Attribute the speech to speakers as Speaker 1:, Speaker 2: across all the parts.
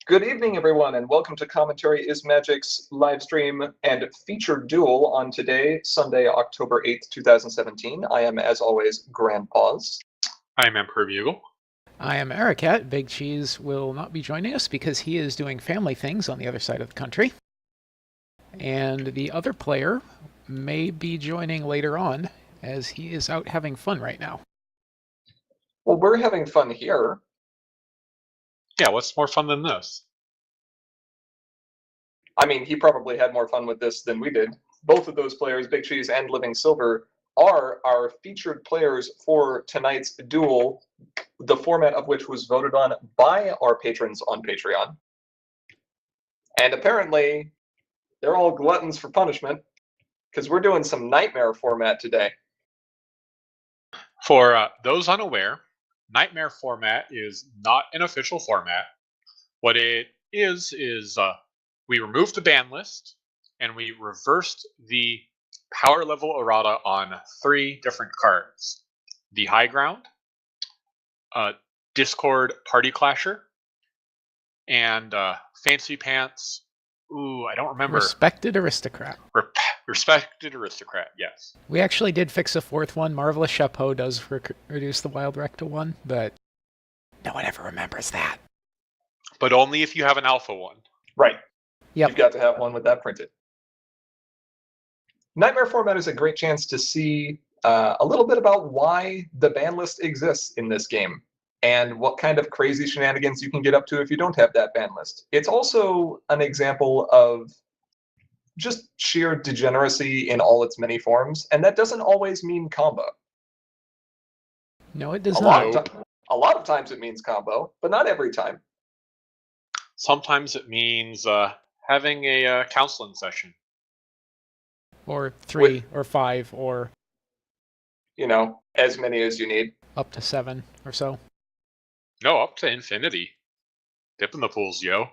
Speaker 1: Good evening, everyone, and welcome to Commentary is Magic's live stream and featured duel on today, Sunday, October 8th, 2017. I am, as always, Grandpaws.
Speaker 2: I am Emperor Bugle.
Speaker 3: I am Aracat. Big Cheese will not be joining us because he is doing family things on the other side of the country. And the other player may be joining later on as he is out having fun right now.
Speaker 1: Well, we're having fun here.
Speaker 2: Yeah, what's more fun than this?
Speaker 1: I mean, he probably had more fun with this than we did. Both of those players, Big Cheese and Living Silver, are our featured players for tonight's duel, the format of which was voted on by our patrons on Patreon. And apparently, they're all gluttons for punishment, because we're doing some Nightmare format today.
Speaker 2: For those unaware, Nightmare format is not an official format. What it is we removed the ban list and we reversed the power level errata on 3 different cards. The High Ground, Discord Party Clasher, and Fancy Pants. Ooh, I don't remember.
Speaker 3: Respected Aristocrat.
Speaker 2: Respected Aristocrat, yes.
Speaker 3: We actually did fix a 4th one. Marvelous Chapeau does reduce the Wild Wreck to 1, but no one ever remembers that.
Speaker 2: But only if you have an alpha one.
Speaker 1: Right.
Speaker 3: Yep.
Speaker 1: You've got to have one with that printed. Nightmare format is a great chance to see a little bit about why the ban list exists in this game and what kind of crazy shenanigans you can get up to if you don't have that ban list. It's also an example of just sheer degeneracy in all its many forms, and that doesn't always mean combo.
Speaker 3: No, it does not.
Speaker 1: A lot of times it means combo, but not every time.
Speaker 2: Sometimes it means having a counseling session.
Speaker 3: Or 3, or 5, or...
Speaker 1: You know, as many as you need.
Speaker 3: Up to 7 or so.
Speaker 2: No, up to infinity. Dip in the pools, yo.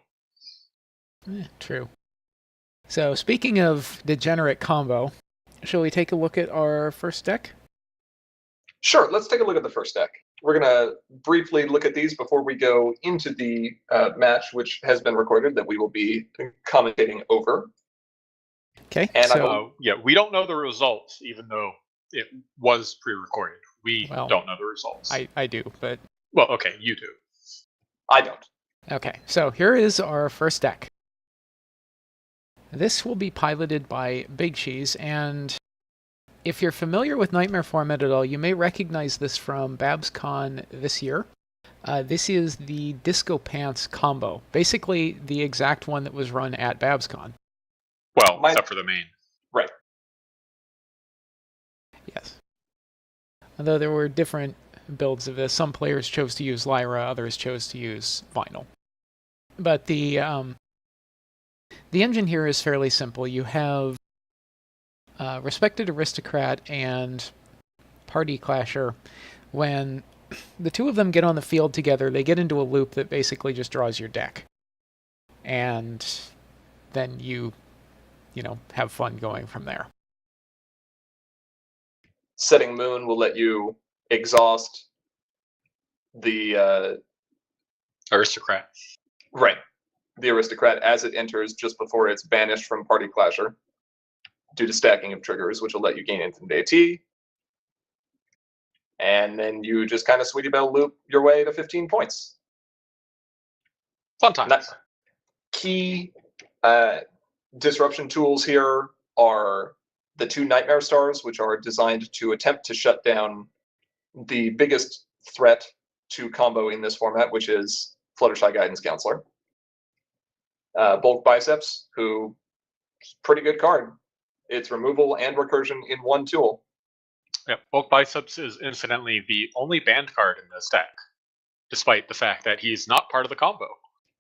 Speaker 3: True. So, speaking of degenerate combo, shall we take a look at our first deck?
Speaker 1: Sure, let's take a look at the first deck. We're going to briefly look at these before we go into the match, which has been recorded, that we will be commentating over.
Speaker 3: Okay,
Speaker 1: and
Speaker 3: so...
Speaker 2: yeah, we don't know the results, even though it was pre-recorded. We don't know the results.
Speaker 3: I do, but...
Speaker 2: Well, okay, you do.
Speaker 1: I don't.
Speaker 3: Okay, so here is our first deck. This will be piloted by Big Cheese, and if you're familiar with Nightmare format at all, you may recognize this from BabsCon this year. This is the Disco Pants combo, basically the exact one that was run at BabsCon.
Speaker 2: Well, except for the main.
Speaker 1: Right.
Speaker 3: Yes. Although there were different builds of this. Some players chose to use Lyra, others chose to use Vinyl. But the engine here is fairly simple. You have Respected Aristocrat and Party Clasher. When the two of them get on the field together, they get into a loop that basically just draws your deck. And then you have fun going from there.
Speaker 1: Setting Moon will let you exhaust the
Speaker 2: Aristocrat.
Speaker 1: Right. The Aristocrat as it enters just before it's banished from Party Clasher due to stacking of triggers, which will let you gain infinite AT. And then you just kind of Sweetie Belle loop your way to 15 points.
Speaker 2: Fun times.
Speaker 1: Key disruption tools here are the 2 Nightmare Stars, which are designed to attempt to shut down the biggest threat to combo in this format, which is Fluttershy Guidance Counselor. Bulk Biceps, who is a pretty good card. It's removal and recursion in one tool.
Speaker 2: Yeah, Bulk Biceps is incidentally the only banned card in this deck, despite the fact that he's not part of the combo.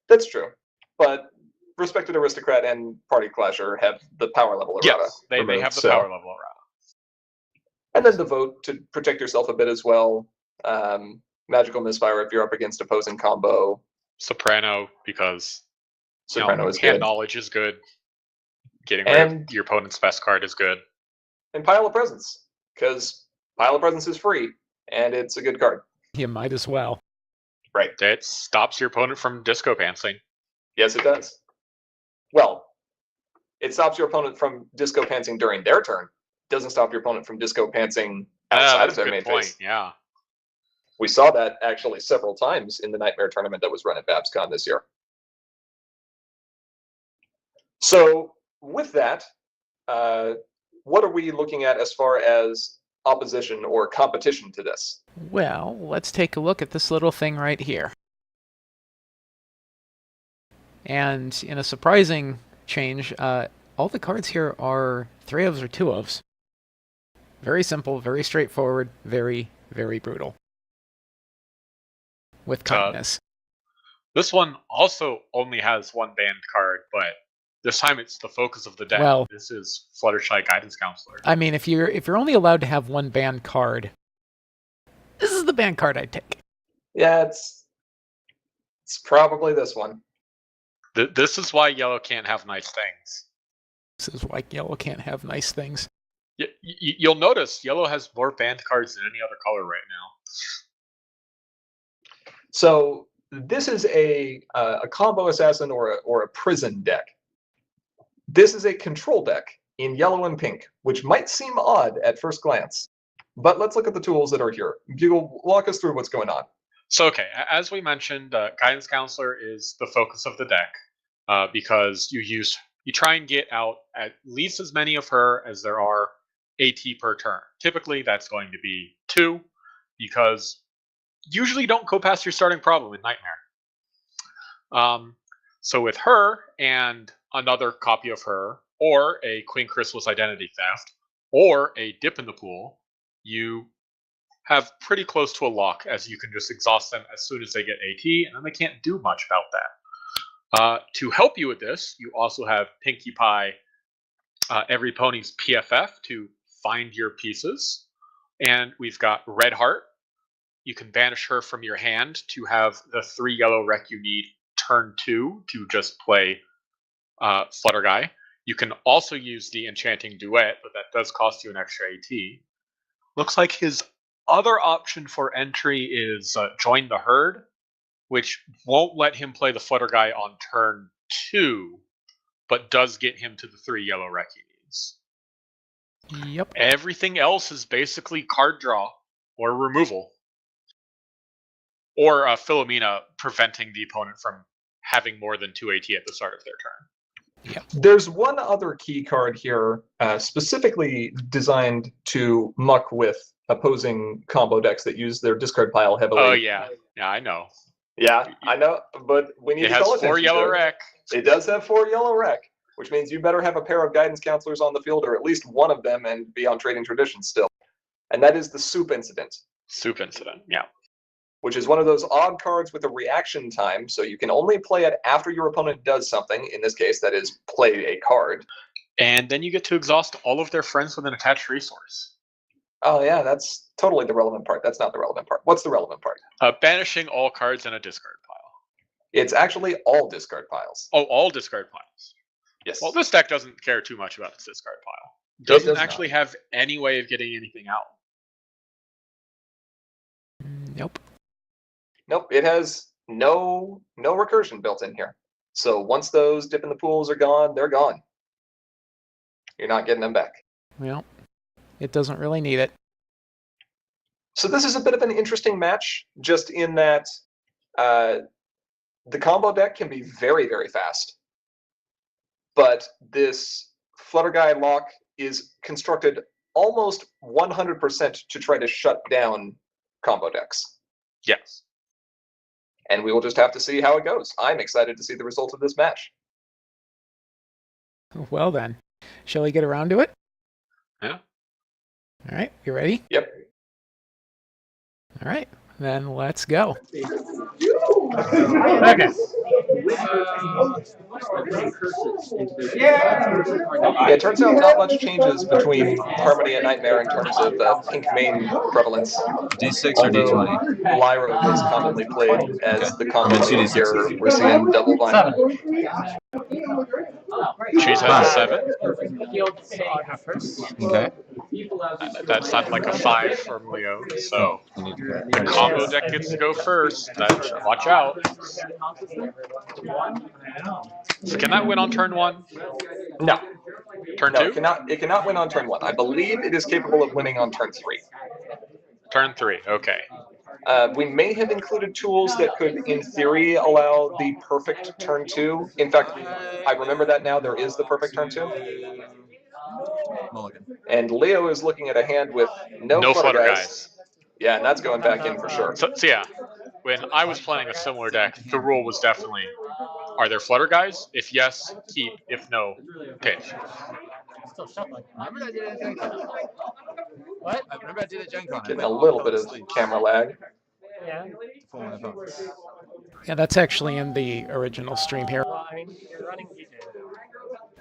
Speaker 1: That's true, but Respected Aristocrat and Party Clasher have the power level errata.
Speaker 2: Yes, they have the power level errata.
Speaker 1: And then the vote to protect yourself a bit as well. Magical Misfire if you're up against opposing combo.
Speaker 2: Soprano, because
Speaker 1: Soprano is
Speaker 2: hand
Speaker 1: good.
Speaker 2: knowledge is good. Getting rid of your opponent's best card is good.
Speaker 1: And Pile of Presence, because Pile of Presence is free, and it's a good card.
Speaker 3: You might as well.
Speaker 1: Right.
Speaker 2: It stops your opponent from disco pantsing.
Speaker 1: Yes, it does. Well, it stops your opponent from disco pantsing during their turn. Doesn't stop your opponent from disco pantsing outside of their main phase.
Speaker 2: Yeah.
Speaker 1: We saw that actually several times in the Nightmare tournament that was run at BabsCon this year. So with that, what are we looking at as far as opposition or competition to this?
Speaker 3: Well, let's take a look at this little thing right here. And in a surprising change, all the cards here are 3-ofs or 2-ofs. Very simple, very straightforward, very, very brutal. With kindness.
Speaker 2: This one also only has one banned card, but this time it's the focus of the deck.
Speaker 3: Well,
Speaker 2: this is Fluttershy Guidance Counselor.
Speaker 3: I mean, if you're only allowed to have one banned card, this is the banned card I'd take.
Speaker 1: Yeah, it's probably this one.
Speaker 2: This is why yellow can't have nice things.
Speaker 3: This is why yellow can't have nice things.
Speaker 2: You'll notice yellow has more banned cards than any other color right now.
Speaker 1: So this is a combo assassin or a prison deck. This is a control deck in yellow and pink, which might seem odd at first glance. But let's look at the tools that are here. Bugle, walk us through what's going on.
Speaker 2: So, okay, as we mentioned, Guidance Counselor is the focus of the deck because you try and get out at least as many of her as there are AT per turn. Typically, that's going to be 2 because usually don't go past your starting problem in Nightmare. So with her and another copy of her, or a Queen Chrysalis Identity Theft, or a Dip in the Pool, you have pretty close to a lock, as you can just exhaust them as soon as they get AT, and then they can't do much about that. To help you with this, you also have Pinkie Pie, every pony's PFF to find your pieces, and we've got Red Heart. You can banish her from your hand to have the 3 yellow rec you need turn 2 to just play Flutter Guy. You can also use the Enchanting Duet, but that does cost you an extra AT. Looks like his other option for entry is Join the Herd, which won't let him play the Flutter Guy on turn 2, but does get him to the 3 yellow rec he needs.
Speaker 3: Yep.
Speaker 2: Everything else is basically card draw or removal. Or Philomena preventing the opponent from having more than 2 AT at the start of their turn.
Speaker 3: Yep.
Speaker 1: There's one other key card here specifically designed to muck with opposing combo decks that use their discard pile heavily.
Speaker 2: Oh, yeah. Yeah, I know.
Speaker 1: Yeah, I know, but we need to call attention to it.
Speaker 2: It has 4 yellow rec.
Speaker 1: It does have 4 yellow rec, which means you better have a pair of Guidance Counselors on the field, or at least one of them, and be on Trading Tradition still. And that is the Soup Incident.
Speaker 2: Soup Incident, yeah.
Speaker 1: Which is one of those odd cards with a reaction time, so you can only play it after your opponent does something. In this case, that is play a card.
Speaker 2: And then you get to exhaust all of their friends with an attached resource.
Speaker 1: Oh yeah, that's totally the relevant part. That's not the relevant part. What's the relevant part?
Speaker 2: Banishing all cards in a discard pile.
Speaker 1: It's actually all discard piles.
Speaker 2: Oh, all discard piles.
Speaker 1: Yes.
Speaker 2: Well, this deck doesn't care too much about its discard pile. Doesn't actually have any way of getting anything out.
Speaker 3: Nope.
Speaker 1: Nope, it has no recursion built in here. So once those Dip in the Pools are gone, they're gone. You're not getting them back.
Speaker 3: Well, it doesn't really need it.
Speaker 1: So this is a bit of an interesting match, just in that the combo deck can be very, very fast. But this Flutter Guy lock is constructed almost 100% to try to shut down combo decks.
Speaker 2: Yes.
Speaker 1: And we will just have to see how it goes. I'm excited to see the result of this match.
Speaker 3: Well then, shall we get around to it?
Speaker 2: Yeah.
Speaker 3: All right, you ready?
Speaker 1: Yep.
Speaker 3: All right, then let's go.
Speaker 4: Okay.
Speaker 1: Yeah, it turns out not much changes between Harmony and Nightmare in terms of pink main prevalence.
Speaker 4: D6 or D20?
Speaker 1: Lyra is commonly played as the combo
Speaker 4: Two
Speaker 1: here.
Speaker 4: D6s.
Speaker 1: We're seeing double bind.
Speaker 2: Cheese has a 7.
Speaker 5: I'll go first.
Speaker 4: Okay.
Speaker 2: That sounded like a 5 from Leo. So
Speaker 4: You need to
Speaker 2: the combo deck gets to go first. Watch out. So can that win on turn 1?
Speaker 1: No.
Speaker 2: Turn
Speaker 1: No,
Speaker 2: 2?
Speaker 1: it cannot win on turn 1. I believe it is capable of winning on turn 3.
Speaker 2: Turn 3, okay.
Speaker 1: We may have included tools that could, in theory, allow the perfect turn 2. In fact, I remember that now. There is the perfect turn 2.
Speaker 4: Mulligan.
Speaker 1: And Leo is looking at a hand with no
Speaker 2: Flutter
Speaker 1: guys.
Speaker 2: guys.
Speaker 1: Yeah, and that's going back in for sure.
Speaker 2: So yeah, when I was playing a similar deck, the rule was definitely, are there Flutter guys? If yes, keep. If no, pitch.
Speaker 5: Still shuffling.
Speaker 4: Remember I did it at Gen Con?
Speaker 5: What?
Speaker 4: I remember I did it at Gen Con.
Speaker 1: Getting a little bit of camera lag.
Speaker 5: Yeah.
Speaker 4: For my opponents.
Speaker 3: Yeah, that's actually in the original stream here.
Speaker 5: Well, I mean, you're running DJ.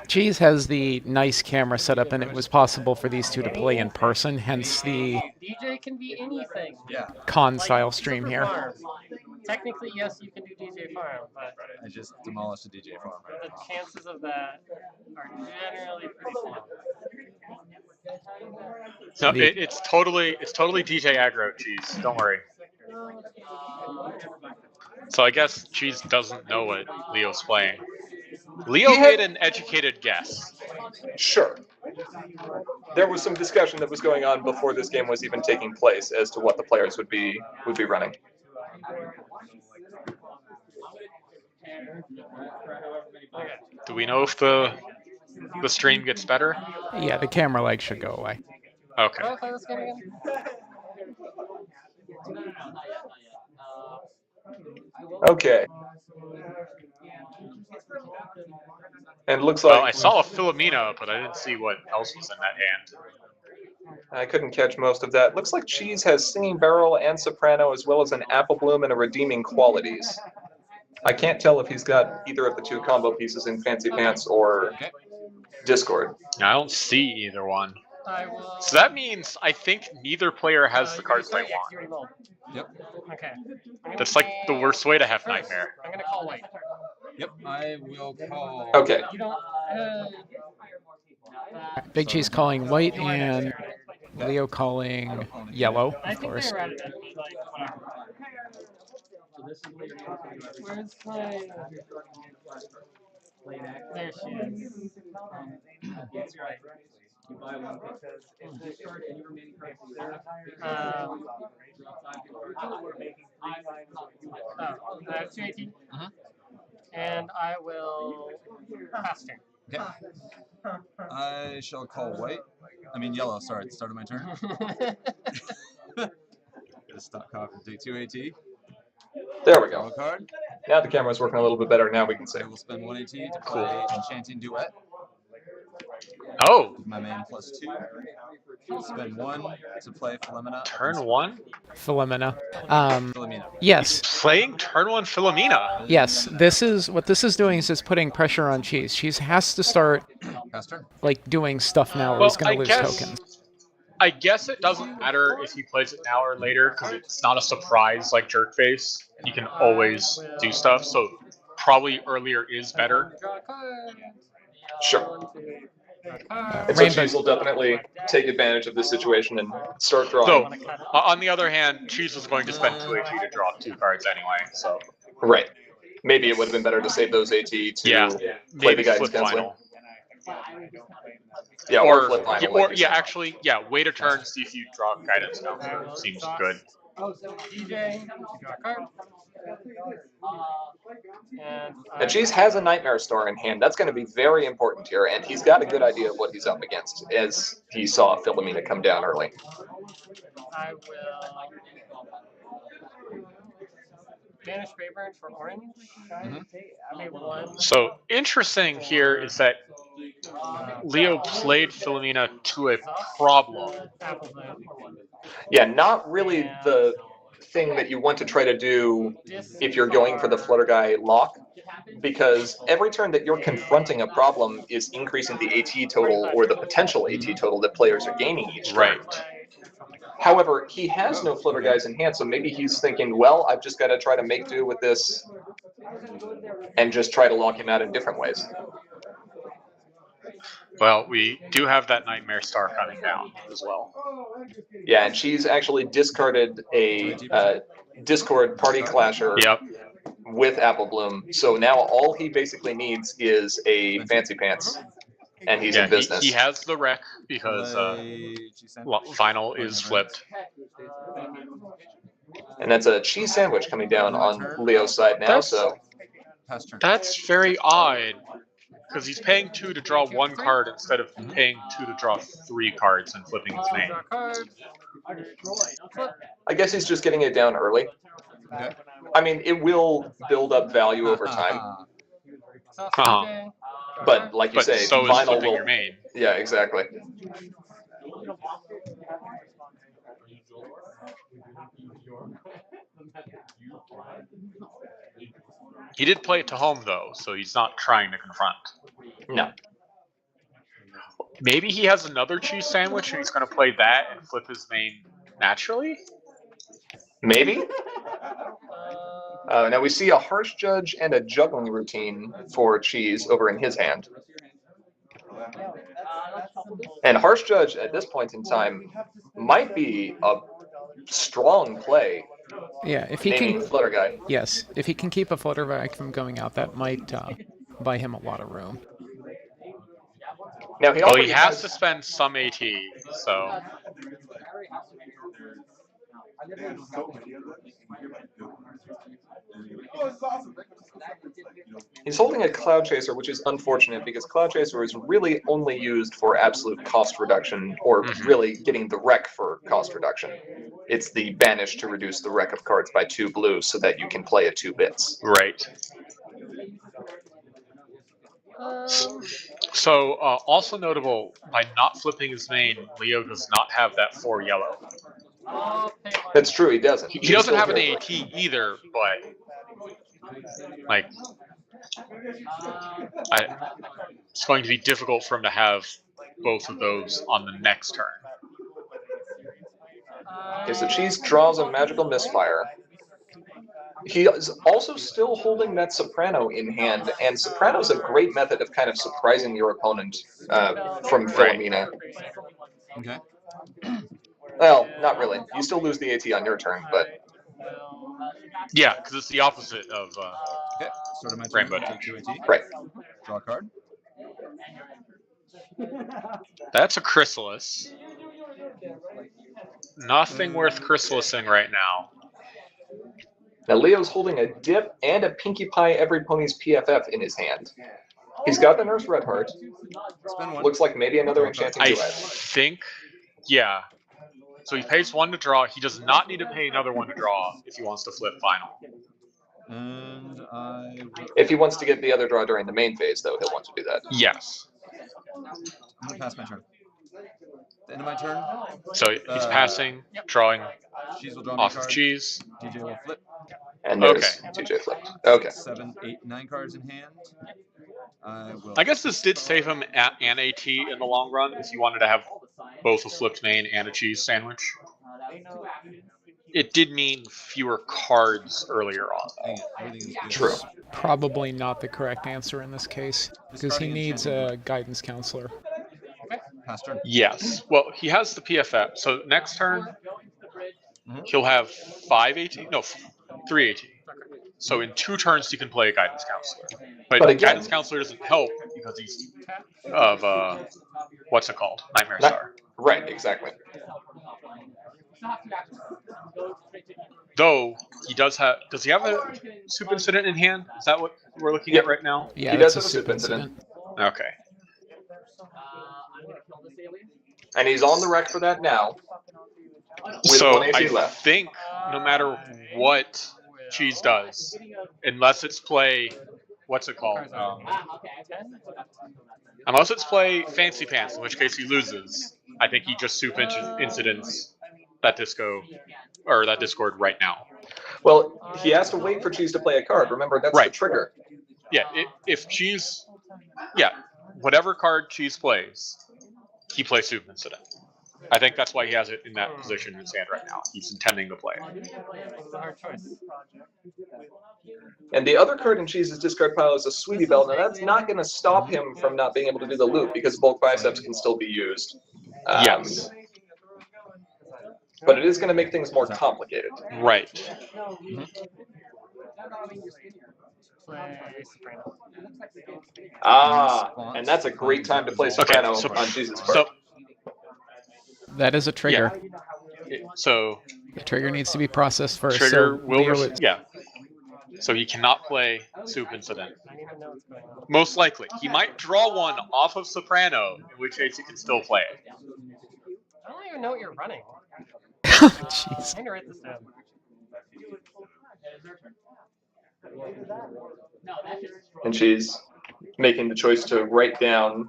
Speaker 3: Cheese has the nice camera set up, and it was possible for these two to play in person, hence the
Speaker 5: DJ can be anything.
Speaker 4: Yeah.
Speaker 3: con-style stream
Speaker 5: Super
Speaker 3: here.
Speaker 5: Farm. Technically, yes, you can do DJ Farm, but
Speaker 4: I just demolished a DJ farm right
Speaker 5: the
Speaker 4: now.
Speaker 5: chances of that are generally pretty small.
Speaker 2: So it's totally DJ aggro, Cheese. Don't worry. So I guess Cheese doesn't know what Leo's playing. Leo made an educated guess.
Speaker 1: Sure. There was some discussion that was going on before this game was even taking place as to what the players would be running.
Speaker 2: Do we know if the stream gets better?
Speaker 3: Yeah, the camera lag should go away.
Speaker 2: Okay.
Speaker 5: Can I play this game again?
Speaker 1: Okay. And it looks
Speaker 2: Well,
Speaker 1: like
Speaker 2: I saw a Philomena, but I didn't see what else was in that hand.
Speaker 1: I couldn't catch most of that. Looks like Cheese has Singing Barrel and Soprano, as well as an Apple Bloom and a Redeeming Qualities. I can't tell if he's got either of the two combo pieces in Fancy Pants or Discord.
Speaker 2: I don't see either one.
Speaker 5: I will.
Speaker 2: So that means I think neither player has the cards they want.
Speaker 4: Yep.
Speaker 5: Okay.
Speaker 2: That's like the worst way to have Nightmare.
Speaker 5: I'm gonna call white.
Speaker 4: Yep. I will call.
Speaker 1: Okay.
Speaker 5: You don't.
Speaker 3: Big Cheese calling white and Leo calling yellow,
Speaker 5: I
Speaker 3: of
Speaker 5: think
Speaker 3: course.
Speaker 5: they're at it. Like, where's my? There she is. I have 218. And I will pass turn.
Speaker 4: Okay. I shall call white. I mean yellow. Sorry, at the start of my turn. Gonna stop copy. Take 2 AT.
Speaker 1: There we
Speaker 4: Draw
Speaker 1: go.
Speaker 4: a card.
Speaker 1: Now the camera's working a little bit better. Now we can see.
Speaker 4: I will spend 1 AT to play Enchanting Duet.
Speaker 2: Oh,
Speaker 4: Give my man +2. Spend 1 to play Philomena.
Speaker 2: turn 1?
Speaker 3: Philomena.
Speaker 4: Philomena.
Speaker 3: Yes,
Speaker 2: Playing turn 1 Philomena.
Speaker 3: yes. This is what this is doing. Is it's putting pressure on Cheese. Cheese has to start
Speaker 4: Pass turn.
Speaker 3: like doing stuff now, or
Speaker 2: Well,
Speaker 3: he's going to lose tokens.
Speaker 2: I guess it doesn't matter if he plays it now or later, because it's not a surprise like Jerkface. He can always do stuff, so probably earlier is better.
Speaker 5: Draw a card.
Speaker 1: Sure. And so
Speaker 3: Rainbow-
Speaker 1: Cheese will definitely take advantage of this situation and start drawing.
Speaker 2: So, on the other hand, Cheese was going to spend 2 AT to draw 2 cards anyway, so.
Speaker 1: Right. Maybe it would have been better to save those AT to
Speaker 2: Yeah,
Speaker 1: play the
Speaker 2: maybe
Speaker 1: guidance
Speaker 2: flip
Speaker 1: counselor.
Speaker 2: final.
Speaker 1: Yeah, or flip final. like you said.
Speaker 2: actually, wait a turn, see if you draw guidance counselor. Seems good.
Speaker 5: DJ, draw a card.
Speaker 1: And Cheese has a Nightmare Star in hand. That's going to be very important here, and he's got a good idea of what he's up against, as he saw Philomena come down early.
Speaker 5: I will banish Rayburn for orange. I made 1.
Speaker 2: So, interesting here is that Leo played Philomena to a problem.
Speaker 5: Apple Bloom.
Speaker 1: Yeah, not really the thing that you want to try to do if you're going for the Flutter Guy lock, because every turn that you're confronting a problem is increasing the AT total or the potential AT total that players are gaining each turn.
Speaker 2: Right.
Speaker 1: However, he has no Flutter Guys in hand, so maybe he's thinking, well, I've just got to try to make do with this and just try to lock him out in different ways.
Speaker 2: Well, we do have that Nightmare Star coming down as well.
Speaker 1: Yeah, and she's actually discarded a Discord Party Clasher
Speaker 2: Yep.
Speaker 1: with Apple Bloom. So now all he basically needs is a Fancy Pants, and he's
Speaker 2: Yeah,
Speaker 1: in business.
Speaker 2: he has the wreck because final is flipped.
Speaker 1: And that's a cheese sandwich coming down on Leo's side now.
Speaker 2: That's very odd. Because he's paying 2 to draw 1 card instead of paying 2 to draw 3 cards and flipping his main.
Speaker 1: I guess he's just getting it down early.
Speaker 4: Okay.
Speaker 1: I mean, it will build up value over time. But like you say,
Speaker 2: so is
Speaker 1: vinyl
Speaker 2: flipping
Speaker 1: will.
Speaker 2: Your main.
Speaker 1: Yeah, exactly.
Speaker 2: He did play it to home though, so he's not trying to confront.
Speaker 1: No.
Speaker 2: Maybe he has another cheese sandwich and he's going to play that and flip his main naturally?
Speaker 1: Maybe? Now we see a Harsh Judge and a juggling routine for cheese over in his hand. And Harsh Judge at this point in time might be a strong play.
Speaker 3: Yeah, if he
Speaker 1: naming
Speaker 3: can.
Speaker 1: Flutter Guy.
Speaker 3: Yes, if he can keep a Flutterback from going out, that might buy him a lot of room.
Speaker 1: Now
Speaker 2: he has to spend some AT, so.
Speaker 1: He's holding a Cloud Chaser, which is unfortunate because Cloud Chaser is really only used for absolute cost reduction, or really getting the wreck for cost reduction. It's the banish to reduce the wreck of cards by 2 blue so that you can play at 2 bits.
Speaker 2: Right. So, also notable, by not flipping his main, Leo does not have that 4 yellow.
Speaker 1: That's true, he doesn't.
Speaker 2: He doesn't have an AT either, but like, it's going to be difficult for him to have both of those on the next turn.
Speaker 1: Okay, so Cheese draws a Magical Misfire. He is also still holding that Soprano in hand, and Soprano is a great method of kind of surprising your opponent from Philomena.
Speaker 4: Okay.
Speaker 1: Well, not really. You still lose the AT on your turn, but...
Speaker 2: Yeah, because it's the opposite of
Speaker 4: okay. Start of my turn.
Speaker 2: Rainbow
Speaker 4: Take
Speaker 2: Dash.
Speaker 4: 2 AT.
Speaker 1: Right.
Speaker 4: Draw a card.
Speaker 2: That's a Chrysalis. Nothing worth Chrysalising right now.
Speaker 1: Now Leo's holding a Dip and a Pinkie Pie Every Pony's PFF in his hand. He's got the Nurse Red Heart.
Speaker 4: Spend 1.
Speaker 1: Looks like maybe another Enchanting
Speaker 2: I
Speaker 1: Duet.
Speaker 2: think, yeah. So he pays 1 to draw. He does not need to pay another 1 to draw if he wants to flip final.
Speaker 4: And I will...
Speaker 1: If he wants to get the other draw during the main phase, though, he'll want to do that.
Speaker 2: Yes.
Speaker 4: I'm going to pass my turn. At the end of my turn,
Speaker 2: So he's passing, drawing
Speaker 4: Cheese will draw me a
Speaker 2: off of
Speaker 4: card.
Speaker 2: cheese.
Speaker 4: DJ will flip.
Speaker 1: And there's TJ flipped. Okay.
Speaker 4: 7, 8, 9 cards in hand.
Speaker 2: I guess this did save him an AT in the long run if you wanted to have both a flipped main and a cheese sandwich. It did mean fewer cards earlier on.
Speaker 4: Everything is good.
Speaker 1: True.
Speaker 3: Probably not the correct answer in this case, because he needs a guidance counselor.
Speaker 4: Pass turn.
Speaker 2: Yes. Well, he has the PFF. So next turn, he'll have 5 AT. No, 3 AT. So in 2 turns, he can play a guidance counselor. But
Speaker 1: again,
Speaker 2: guidance counselor doesn't help because he's of what's it called? Nightmare Star.
Speaker 1: Right, exactly.
Speaker 2: Though he does have. Does he have a Soup Incident in hand? Is that what we're looking at right now?
Speaker 3: Yeah,
Speaker 1: He
Speaker 3: that's
Speaker 1: does
Speaker 3: a
Speaker 1: have a
Speaker 3: soup
Speaker 1: Soup Incident.
Speaker 2: Okay.
Speaker 1: And he's on the wreck for that now. With
Speaker 2: So
Speaker 1: 1 AT
Speaker 2: I
Speaker 1: left.
Speaker 2: think no matter what Cheese does, unless it's play, what's it called? Unless it's play Fancy Pants, in which case he loses. I think he just Soup Incidents that Discord right now.
Speaker 1: Well, he has to wait for Cheese to play a card. Remember, that's the trigger.
Speaker 2: Yeah, if Cheese, whatever card Cheese plays, he plays Soup Incident. I think that's why he has it in that position in his hand right now. He's intending to play it.
Speaker 5: This is a hard choice.
Speaker 1: And the other card in Cheese's discard pile is a Sweetie Belle. Now that's not going to stop him from not being able to do the loop because bulk biceps can still be used.
Speaker 2: Yes.
Speaker 1: But it is going to make things more complicated.
Speaker 2: Right.
Speaker 5: Play Soprano.
Speaker 1: Ah, and that's a great time to play Soprano
Speaker 2: so-
Speaker 1: on Cheese's
Speaker 2: So,
Speaker 1: part.
Speaker 3: That is a trigger.
Speaker 2: so
Speaker 3: The trigger needs to be processed first.
Speaker 2: trigger
Speaker 3: so
Speaker 2: will,
Speaker 3: Leo is-
Speaker 2: yeah. So he cannot play Soup Incident.
Speaker 5: I don't even know what's going on.
Speaker 2: Most likely. He might draw one off of Soprano, in which case he can still play it.
Speaker 5: I don't even know what you're running.
Speaker 3: Jeez.
Speaker 5: I'm going to write this down.
Speaker 1: And she's making the choice to write down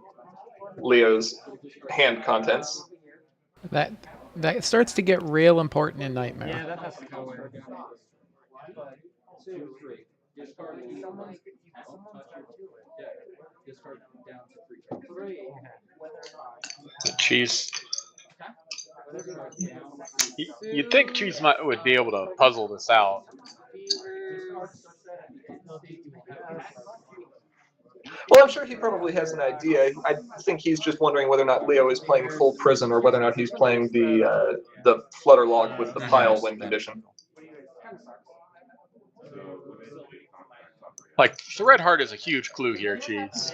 Speaker 1: Leo's hand contents.
Speaker 3: That starts to get real important in Nightmare.
Speaker 5: Yeah, that has to go where.
Speaker 2: Cheese. You'd think Cheese would be able to puzzle this out.
Speaker 1: Well, I'm sure he probably has an idea. I think he's just wondering whether or not Leo is playing full prison or whether or not he's playing the flutter log with the pile win condition.
Speaker 2: Like, the red heart is a huge clue here, Cheese.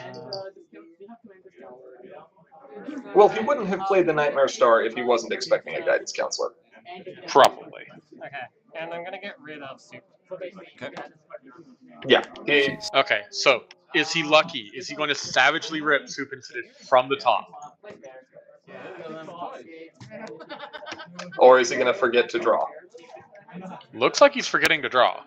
Speaker 1: Well, he wouldn't have played the Nightmare Star if he wasn't expecting a guidance counselor.
Speaker 2: Probably.
Speaker 5: Okay, and I'm going to get rid of Soup.
Speaker 1: Yeah.
Speaker 2: Okay, so is he lucky? Is he going to savagely rip Soup Incident from the top?
Speaker 1: Or is he going to forget to draw?
Speaker 2: Looks like he's forgetting to draw.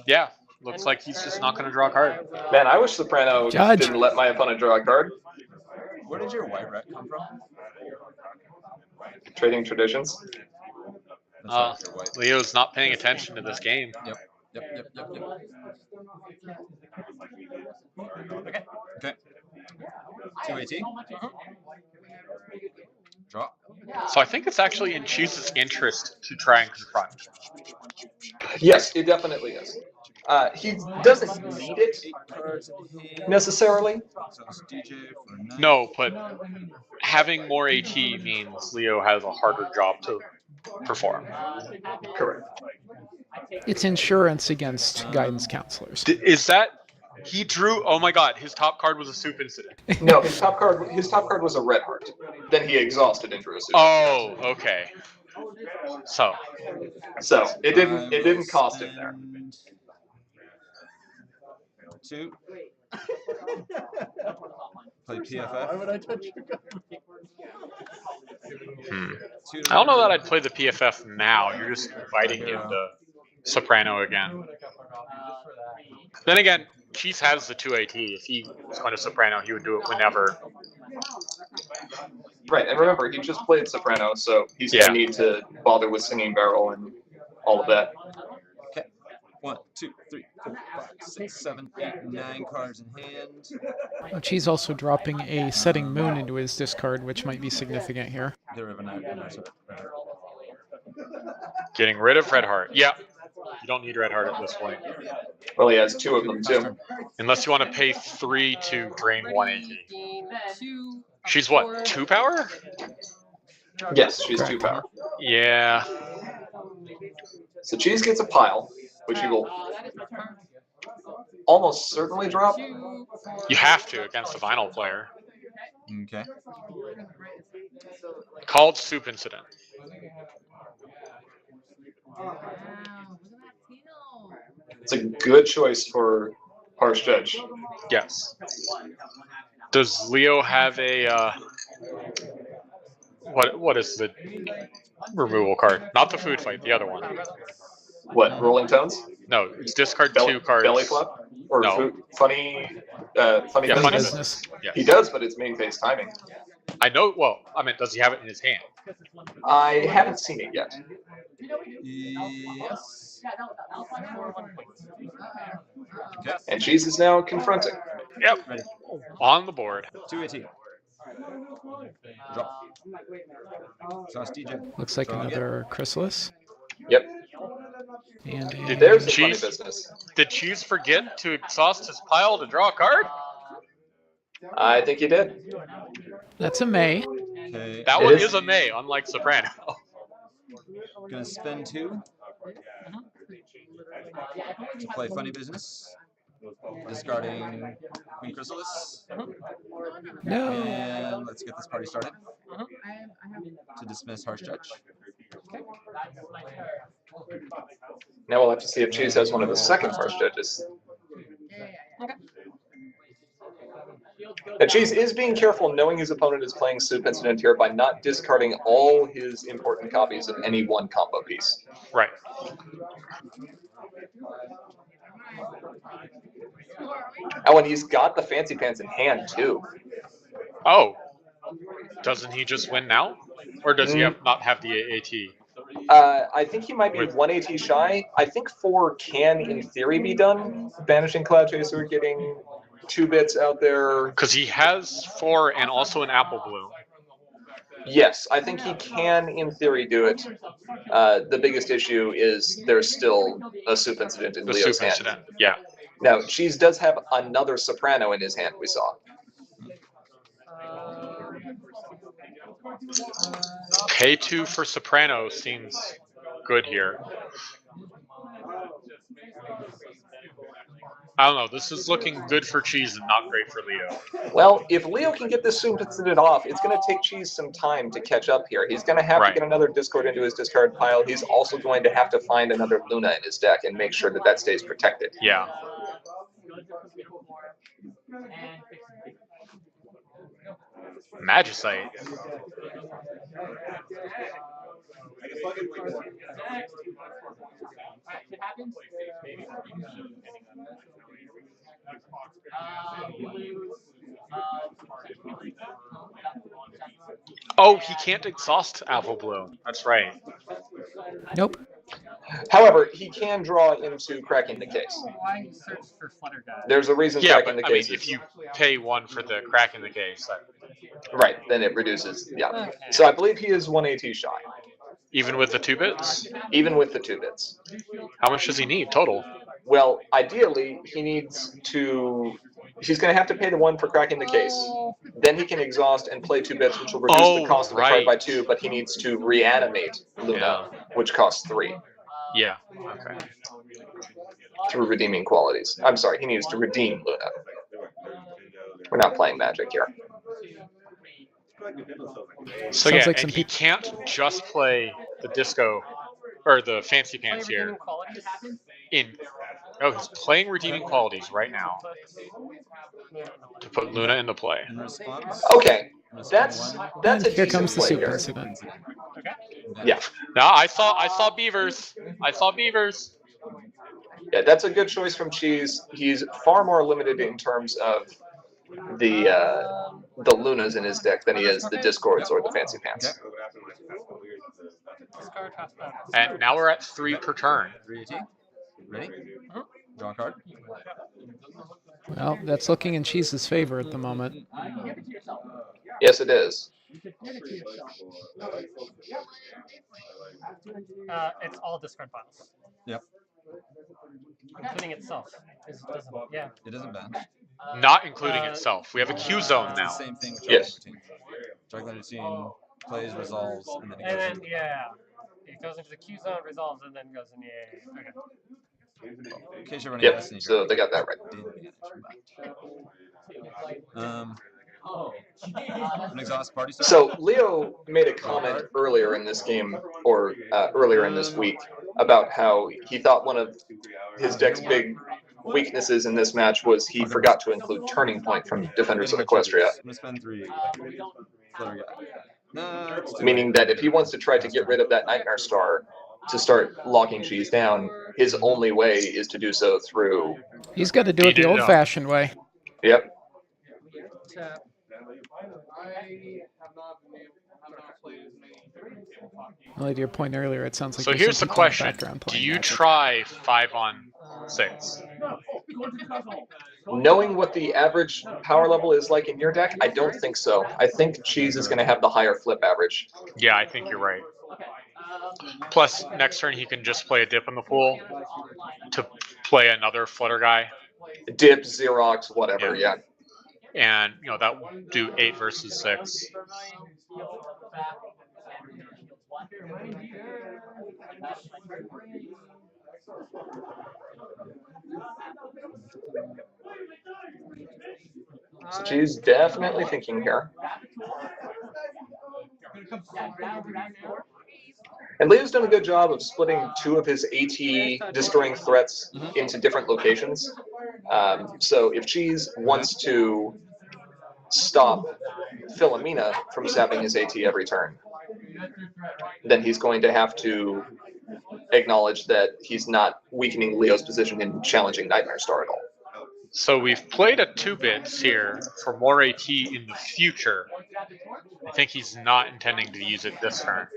Speaker 2: Yeah, looks like he's just not going to draw a card.
Speaker 1: Man, I wish Soprano
Speaker 3: Judge.
Speaker 1: didn't let my opponent draw a card.
Speaker 4: Where did your white rat come from?
Speaker 1: Trading traditions.
Speaker 4: That's right, you're white.
Speaker 2: Leo's not paying attention to this game.
Speaker 4: Yep. Okay. 2 AT. Draw.
Speaker 2: So I think it's actually in Cheese's interest to try and confront.
Speaker 1: Yes, it definitely is. He doesn't need it
Speaker 4: 8 cards in hand.
Speaker 1: necessarily.
Speaker 4: So it's DJ for 9.
Speaker 2: No, but having more AT means Leo has a harder job to perform.
Speaker 1: Correct.
Speaker 3: It's insurance against guidance counselors.
Speaker 2: Is that he drew? Oh my God, his top card was a Soup Incident.
Speaker 1: No, his top card was a red heart. Then he exhausted and drew a super.
Speaker 2: Oh, okay. So
Speaker 1: So it didn't cost him there.
Speaker 4: 2. Play PFF.
Speaker 5: Why would I touch your card?
Speaker 2: I don't know that I'd play the PFF now. You're just inviting him to Soprano again. Then again, Cheese has the 2 AT. If he was going to Soprano, he would do it whenever.
Speaker 1: Right, and remember, he just played Soprano, so he's going to need to bother with Singing Barrel and all of that.
Speaker 4: Okay. 1, 2, 3, 4, 5, 6, 7, 8, 9 cards in hand.
Speaker 3: Oh, Cheese also dropping a Setting Moon into his discard, which might be significant here.
Speaker 4: Get rid of a 9.
Speaker 2: Getting rid of Red Heart. Yeah. You don't need Red Heart at this point.
Speaker 1: Well, he has 2 of them, too.
Speaker 2: Unless you want to pay 3 to drain 1 AT.
Speaker 5: 2.
Speaker 2: She's what, 2 power?
Speaker 1: Yes, she's
Speaker 3: Correct.
Speaker 1: 2 power.
Speaker 2: Yeah.
Speaker 1: So Cheese gets a pile, which he will almost certainly drop.
Speaker 2: You have to against a vinyl player.
Speaker 4: Okay.
Speaker 2: Called Soup Incident.
Speaker 1: It's a good choice for Harsh Judge.
Speaker 2: Yes. Does Leo have a what is the removal card? Not the food fight, the other one.
Speaker 1: What, Rolling Tones?
Speaker 2: No, it's discard
Speaker 1: Belly,
Speaker 2: 2 cards.
Speaker 1: belly flop? Or
Speaker 2: No.
Speaker 1: funny
Speaker 2: Yeah,
Speaker 1: business?
Speaker 2: funny
Speaker 3: business.
Speaker 2: Yes.
Speaker 1: He does, but it's main phase timing.
Speaker 2: I know. Well, I mean, does he have it in his hand?
Speaker 1: I haven't seen it yet.
Speaker 4: Yes.
Speaker 5: For 1 point.
Speaker 4: Okay.
Speaker 1: And Cheese is now confronting.
Speaker 2: Yep.
Speaker 4: Ready.
Speaker 2: On the board.
Speaker 4: 2 AT. Drop. Exhaust DJ.
Speaker 3: Looks like
Speaker 4: Throw again.
Speaker 3: another Chrysalis.
Speaker 1: Yep.
Speaker 3: And
Speaker 2: Did
Speaker 1: There's
Speaker 3: a,
Speaker 1: the funny
Speaker 2: Cheese-
Speaker 1: business.
Speaker 2: Did Cheese forget to exhaust his pile to draw a card?
Speaker 1: I think you did.
Speaker 3: that's a May.
Speaker 4: Okay.
Speaker 2: That
Speaker 1: It
Speaker 2: one
Speaker 1: is-
Speaker 2: is a May, unlike Soprano.
Speaker 4: Gonna spend 2 to play Funny Business. Discarding Queen Chrysalis.
Speaker 3: No.
Speaker 4: And let's get this party started. To dismiss Harsh Judge.
Speaker 1: Now we'll have to see if Cheese has one of the second first judges. Now, Cheese is being careful, knowing his opponent is playing Soup Incident here, by not discarding all his important copies of any one combo piece.
Speaker 2: Right.
Speaker 1: Oh, and he's got the Fancy Pants in hand, too.
Speaker 2: Oh. Doesn't he just win now? Or does he not have the AAT?
Speaker 1: I think he might be
Speaker 2: With-
Speaker 1: 1 AT shy. I think 4 can, in theory, be done. Banishing Cloud Chaser, getting 2 bits out there.
Speaker 2: Because he has 4 and also an Apple Bloom.
Speaker 1: Yes, I think he can, in theory, do it. The biggest issue is there's still a Soup Incident in
Speaker 2: The
Speaker 1: Leo's
Speaker 2: Soup
Speaker 1: hand.
Speaker 2: Incident. Yeah.
Speaker 1: Now, Cheese does have another Soprano in his hand, we saw.
Speaker 2: Pay 2 for Soprano seems good here. I don't know. This is looking good for Cheese and not great for Leo.
Speaker 1: Well, if Leo can get this Soup Incident off, it's going to take Cheese some time to catch up here. He's going to have to
Speaker 2: Right.
Speaker 1: get another Discord into his discard pile. He's also going to have to find another Luna in his deck and make sure that that stays protected.
Speaker 2: Yeah. Magicite. Oh, he can't exhaust Apple Bloom. That's right.
Speaker 3: Nope.
Speaker 1: However, he can draw into Cracking the Case.
Speaker 5: Why search for Flutter Guy?
Speaker 1: There's a reason
Speaker 2: Yeah,
Speaker 1: Cracking
Speaker 2: but
Speaker 1: the
Speaker 2: I mean,
Speaker 1: Case
Speaker 2: if
Speaker 1: is...
Speaker 2: you pay 1 for the crack in the case,
Speaker 1: Right, then it reduces, yeah.
Speaker 5: Okay.
Speaker 1: So I believe he is 1 AT shy,
Speaker 2: even with the 2 bits,
Speaker 1: even with the 2 bits.
Speaker 2: how much does he need total?
Speaker 1: Well, ideally, he needs to... He's going to have to pay the 1 for Cracking the Case. Then he can exhaust and play 2 bits, which will reduce the cost of the card by
Speaker 2: right.
Speaker 1: 2, but he needs to reanimate Luna, which costs 3,
Speaker 2: Yeah. Okay.
Speaker 1: through redeeming qualities. I'm sorry, he needs to redeem Luna. We're not playing Magic here.
Speaker 2: So
Speaker 3: Sounds
Speaker 2: yeah,
Speaker 3: like
Speaker 2: and
Speaker 3: some
Speaker 2: he can't just play the disco or the fancy pants here. He's playing redeeming qualities right now to put Luna into play.
Speaker 4: In response.
Speaker 1: Okay,
Speaker 4: I'm gonna spend
Speaker 1: that's
Speaker 4: 1.
Speaker 1: a
Speaker 3: And here
Speaker 1: decent
Speaker 3: comes the
Speaker 1: play
Speaker 3: Soup
Speaker 1: here.
Speaker 3: Incident.
Speaker 1: Yeah.
Speaker 2: No, I saw beavers. I saw beavers.
Speaker 1: Yeah, that's a good choice from Cheese. He's far more limited in terms of the Lunas in his deck than he is the Discords or the Fancy Pants.
Speaker 5: Discard half bonus.
Speaker 2: And now we're at 3 per turn.
Speaker 4: 3 AT. Ready? Draw a card.
Speaker 3: Well, that's looking in Cheese's favor at the moment.
Speaker 1: Yes, it is.
Speaker 5: It's all discard files.
Speaker 4: Yep.
Speaker 5: Including itself. Yeah.
Speaker 4: It isn't banned.
Speaker 2: Not including itself. We have a Q zone
Speaker 4: It's
Speaker 2: now.
Speaker 4: the same thing with
Speaker 1: Yes.
Speaker 4: Juggling routine, plays, resolves, and then it
Speaker 5: And
Speaker 4: goes
Speaker 5: then, yeah. It goes into the Q zone, resolves, and then goes in the AA. Okay.
Speaker 4: in case you're running
Speaker 1: Yep,
Speaker 4: Destiny.
Speaker 1: so they got that right.
Speaker 4: An exhaust party start.
Speaker 1: So Leo made a comment earlier in this game, or earlier in this week, about how he thought one of his deck's big weaknesses in this match was he forgot to include Turning Point from Defenders of Equestria.
Speaker 4: I'm gonna spend 3. Flutter Guy. No, it's too
Speaker 1: Meaning
Speaker 4: late.
Speaker 1: that if he wants to try to get rid of that Nightmare Star to start locking Cheese down, his only way is to do so through...
Speaker 3: He's got to do it
Speaker 2: Beat
Speaker 3: the
Speaker 2: it up.
Speaker 3: old-fashioned way.
Speaker 1: Yep.
Speaker 3: Well, to your point earlier, it sounds like
Speaker 2: So
Speaker 3: there's
Speaker 2: here's the
Speaker 3: some people in
Speaker 2: question:
Speaker 3: background
Speaker 2: do
Speaker 3: playing
Speaker 2: you
Speaker 3: Magic.
Speaker 2: try 5-on-6?
Speaker 1: Knowing what the average power level is like in your deck, I don't think so. I think Cheese is going to have the higher flip average.
Speaker 2: Yeah, I think you're right. Plus, next turn he can just play a dip in the pool to play another flutter guy.
Speaker 1: Dip, Xerox, whatever, yeah.
Speaker 2: And, you know, that would do 8 versus 6.
Speaker 1: So Cheese definitely thinking here. And Leo's done a good job of splitting 2 of his AT destroying threats into different locations. So if Cheese wants to stop Philomena from sapping his AT every turn, then he's going to have to acknowledge that he's not weakening Leo's position in challenging Nightmare Star at all.
Speaker 2: So we've played a 2-bits here for more AT in the future. I think he's not intending to use it this turn.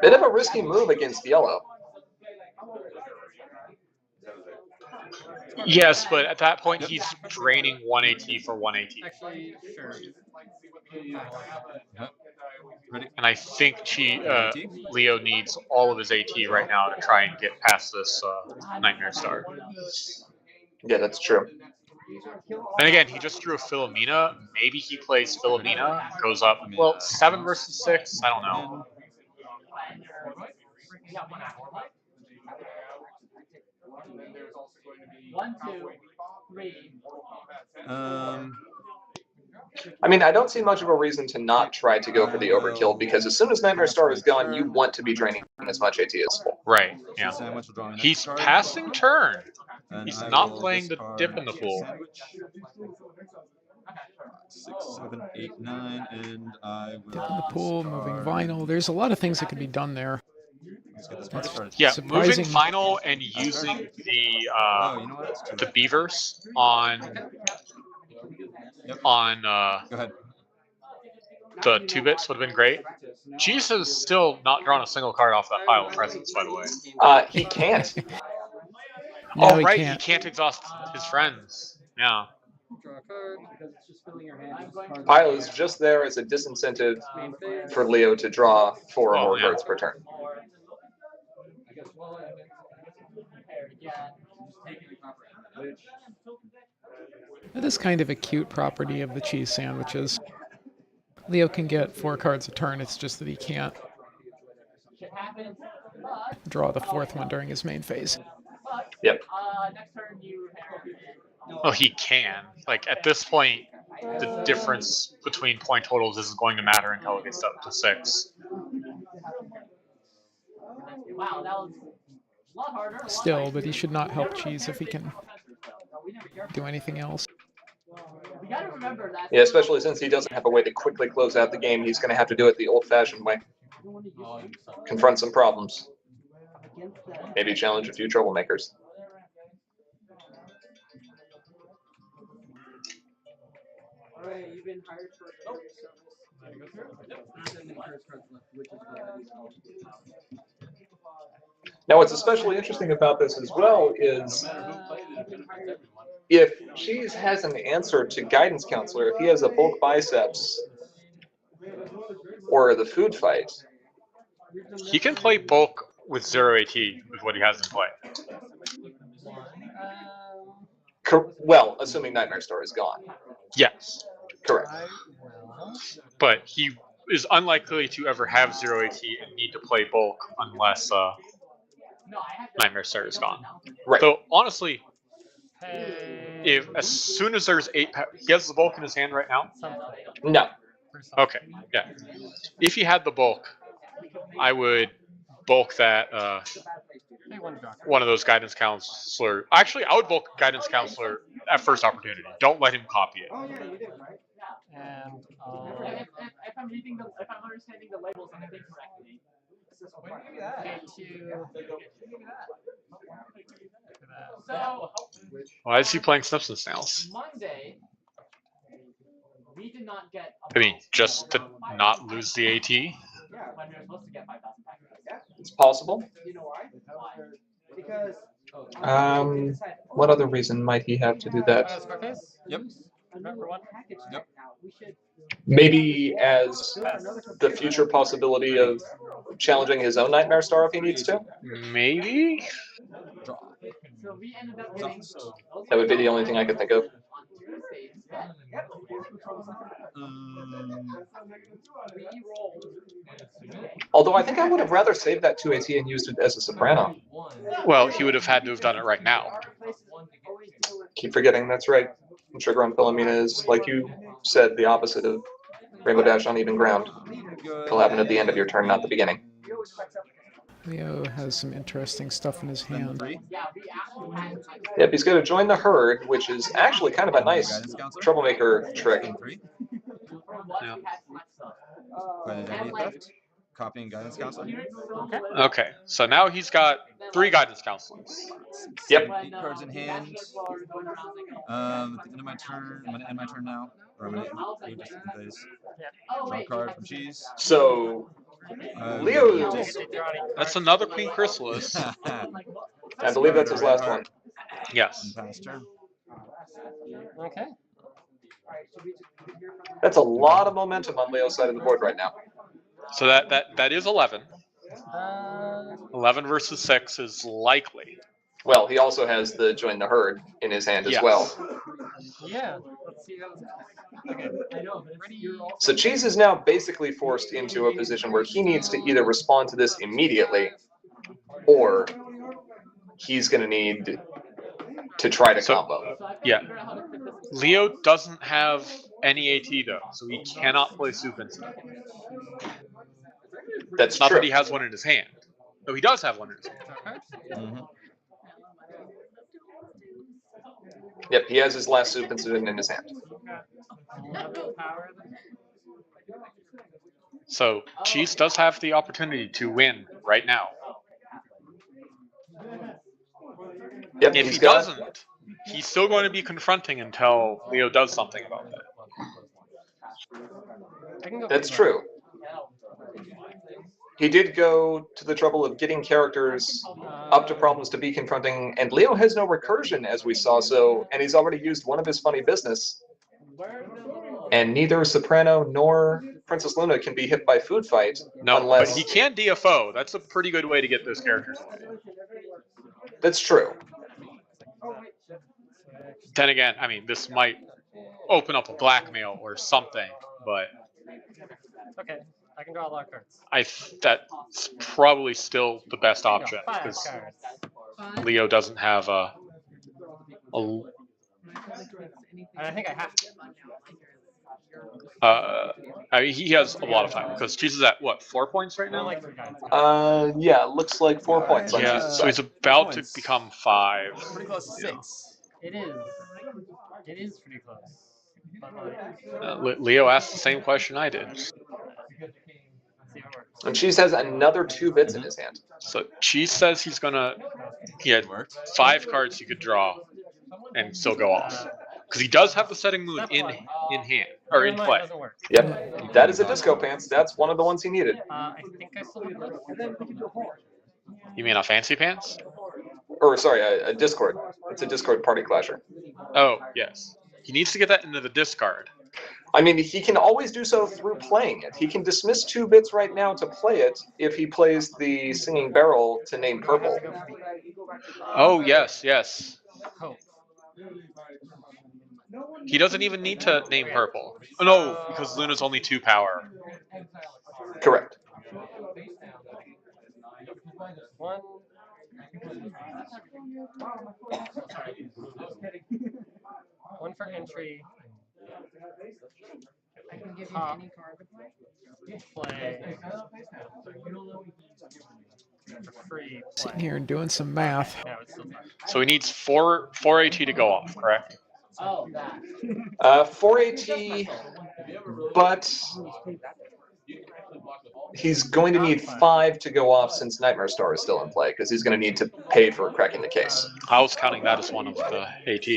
Speaker 1: Bit of a risky move against Yellow.
Speaker 2: Yes, but at that point he's draining 1 AT for 1 AT.
Speaker 5: Actually, sure.
Speaker 4: Ready?
Speaker 2: And I think Leo needs all of his AT right now to try and get past this Nightmare Star.
Speaker 1: Yeah, that's true.
Speaker 2: Then again, he just drew a Philomena. Maybe he plays Philomena, goes up. Well, 7 versus 6? I don't know.
Speaker 1: I mean, I don't see much of a reason to not try to go for the overkill, because as soon as Nightmare Star is gone, you want to be draining as much AT as possible.
Speaker 2: Right, yeah. He's passing turn. He's not playing the dip in the pool.
Speaker 4: 6, 7, 8, 9, and I will
Speaker 3: Dip in the pool, moving
Speaker 4: discard.
Speaker 3: vinyl. There's a lot of things that could be done there.
Speaker 4: Let's get this party started.
Speaker 2: Yeah,
Speaker 3: Surprising.
Speaker 2: moving final and using the
Speaker 4: Oh, you know what? It's too
Speaker 2: the
Speaker 4: late.
Speaker 2: beavers on
Speaker 4: Go ahead.
Speaker 2: the 2-bits would have been great. Cheese has still not drawn a single card off that pile of presents, by the way.
Speaker 1: He can't.
Speaker 3: No,
Speaker 2: Oh,
Speaker 3: he
Speaker 2: right,
Speaker 3: can't.
Speaker 2: he can't exhaust his friends. Yeah.
Speaker 5: Draw a card.
Speaker 1: Pile is just there as a disincentive for Leo to draw 4 or
Speaker 2: Oh,
Speaker 1: more
Speaker 2: yeah.
Speaker 1: cards per turn.
Speaker 3: That is kind of a cute property of the cheese sandwiches. Leo can get 4 cards a turn, it's just that he can't draw the 4th one during his main phase.
Speaker 1: Yep.
Speaker 2: Oh, he can. Like, at this point, the difference between point totals isn't going to matter until it gets up to 6.
Speaker 3: Still, but he should not help Cheese if he can do anything else.
Speaker 1: Yeah, especially since he doesn't have a way to quickly close out the game, he's going to have to do it the old-fashioned way. Confront some problems. Maybe challenge a few troublemakers.
Speaker 5: You've been hired for
Speaker 1: Now, what's especially interesting about this as well is if Cheese has an answer to Guidance Counselor, if he has a bulk biceps or the food fight,
Speaker 2: He can play bulk with 0 AT with what he has in play.
Speaker 1: well, assuming Nightmare Star is gone.
Speaker 2: Yes.
Speaker 1: Correct.
Speaker 2: But he is unlikely to ever have 0 AT and need to play bulk unless Nightmare Star is gone.
Speaker 1: Right.
Speaker 2: So, honestly, if as soon as there's 8... He has the bulk in his hand right now?
Speaker 1: No.
Speaker 2: Okay, yeah. If he had the bulk, I would bulk that one of those Guidance Counselor. Actually, I would bulk Guidance Counselor at first opportunity. Don't let him copy it.
Speaker 5: And
Speaker 6: if I'm understanding the labels on the thing correctly. So
Speaker 2: Why is he playing Snips and Snails?
Speaker 6: Monday, we did not get.
Speaker 2: I mean, just to not lose the AT?
Speaker 6: when you're supposed to get 5,000 packages.
Speaker 1: It's possible.
Speaker 6: You know why?
Speaker 1: What other reason might he have to do that?
Speaker 5: Scarface?
Speaker 4: Yep.
Speaker 5: Remember one?
Speaker 4: Yep.
Speaker 1: Maybe as the future possibility of challenging his own Nightmare Star if he needs to?
Speaker 2: Maybe?
Speaker 4: Draw.
Speaker 6: So we ended up
Speaker 4: Exhaust.
Speaker 1: That would be the only thing I could think of. Although I think I would have rather saved that 2AT and used it as a soprano.
Speaker 2: Well, he would have had to have done it right now.
Speaker 1: Keep forgetting, that's right. Sugar on Philomena is, like you said, the opposite of Rainbow Dash on even ground. It'll happen at the end of your turn, not the beginning.
Speaker 3: Leo has some interesting stuff in his
Speaker 4: Then
Speaker 3: hand.
Speaker 4: 3.
Speaker 1: Yep, he's going to join the herd, which is actually kind of a nice
Speaker 4: Guidance counselor.
Speaker 1: troublemaker trick.
Speaker 4: Then 3.
Speaker 2: Yeah.
Speaker 4: Identity theft. Copying guidance counselor.
Speaker 2: Okay, so now he's got 3 guidance counselors.
Speaker 1: Yep.
Speaker 4: 8 cards in hand. At the end of my turn, I'm gonna end my turn now. Or I'm gonna do just in case. Draw a card from Cheese.
Speaker 1: So, Leo's,
Speaker 2: That's another Queen Chrysalis.
Speaker 1: I believe that's his last one.
Speaker 2: Yes.
Speaker 4: Past turn.
Speaker 5: Okay.
Speaker 1: That's a lot of momentum on Leo's side of the board right now.
Speaker 2: So that is 11.
Speaker 5: Uh,
Speaker 2: 11 versus 6 is likely.
Speaker 1: Well, he also has the join the herd in his hand as
Speaker 2: Yes.
Speaker 1: well.
Speaker 5: yeah. Let's see how. Okay. Ready.
Speaker 1: So Cheese is now basically forced into a position where he needs to either respond to this immediately, or he's going to need to try to combo.
Speaker 2: Yeah. Leo doesn't have any AT though, so he cannot play Soup Incident.
Speaker 1: That's
Speaker 2: Not
Speaker 1: true.
Speaker 2: that he has one in his hand. No, he does have one in his hand.
Speaker 4: Mm-hmm.
Speaker 1: Yep, he has his last soup incident in his hand.
Speaker 2: So Cheese does have the opportunity to win right now.
Speaker 1: Yep,
Speaker 2: If
Speaker 1: he's
Speaker 2: he
Speaker 1: got.
Speaker 2: doesn't, he's still going to be confronting until Leo does something about that.
Speaker 1: That's true. He did go to the trouble of getting characters up to problems to be confronting, and Leo has no recursion, as we saw, so, and he's already used one of his funny business. And neither Soprano nor Princess Luna can be hit by Food Fight
Speaker 2: No,
Speaker 1: unless...
Speaker 2: but he can DFO. That's a pretty good way to get those characters away.
Speaker 1: That's true.
Speaker 2: Then again, I mean, this might open up a blackmail or something, but
Speaker 5: Okay. I can draw a lot of cards.
Speaker 2: that's probably still the best option
Speaker 5: No, 5
Speaker 2: because
Speaker 5: cards.
Speaker 2: Leo doesn't have a
Speaker 5: And I think I have to.
Speaker 2: I mean, he has a lot of time because Cheese is at what, 4 points right
Speaker 5: I
Speaker 2: now?
Speaker 5: like 3 cards.
Speaker 1: Yeah, looks like 4 points on
Speaker 2: Yeah,
Speaker 1: Cheese's
Speaker 2: so he's
Speaker 1: side.
Speaker 2: about to
Speaker 4: Points.
Speaker 2: become 5.
Speaker 4: Pretty close to
Speaker 2: you know.
Speaker 4: 6.
Speaker 5: It is. It is pretty close. But like,
Speaker 2: Leo asked the same question I did.
Speaker 5: let's see if it works.
Speaker 1: And Cheese has another 2 bits in his hand.
Speaker 2: So Cheese says he had
Speaker 4: Worked.
Speaker 2: 5 cards he could draw and still go off. Because he does have the setting moon in hand, or in
Speaker 5: Never mind,
Speaker 2: play.
Speaker 5: it doesn't work.
Speaker 1: Yep, that is a Disco Pants. That's one of the ones he needed.
Speaker 5: I think I still have both.
Speaker 2: You mean a Fancy Pants?
Speaker 1: Or, sorry, a Discord. It's a Discord Party Clasher.
Speaker 2: Oh, yes. He needs to get that into the discard.
Speaker 1: I mean, he can always do so through playing it. He can dismiss 2 bits right now to play it if he plays the Singing Barrel to name Purple.
Speaker 2: Oh, yes, yes.
Speaker 5: Hope.
Speaker 2: He doesn't even need to name purple. Oh, no, because Luna's only 2 power.
Speaker 1: Correct.
Speaker 5: 1. One for entry.
Speaker 7: I can give you
Speaker 5: Pop.
Speaker 7: any card to play.
Speaker 5: Play. For free. Play.
Speaker 3: Sitting here and doing some math.
Speaker 5: No, it's still fine.
Speaker 2: So he needs 4 AT to go off, correct?
Speaker 6: Oh, that.
Speaker 1: 4 AT, but he's going to need 5 to go off since Nightmare Star is still in play, because he's going to need to pay for cracking the case.
Speaker 2: I was counting that as one of the AT.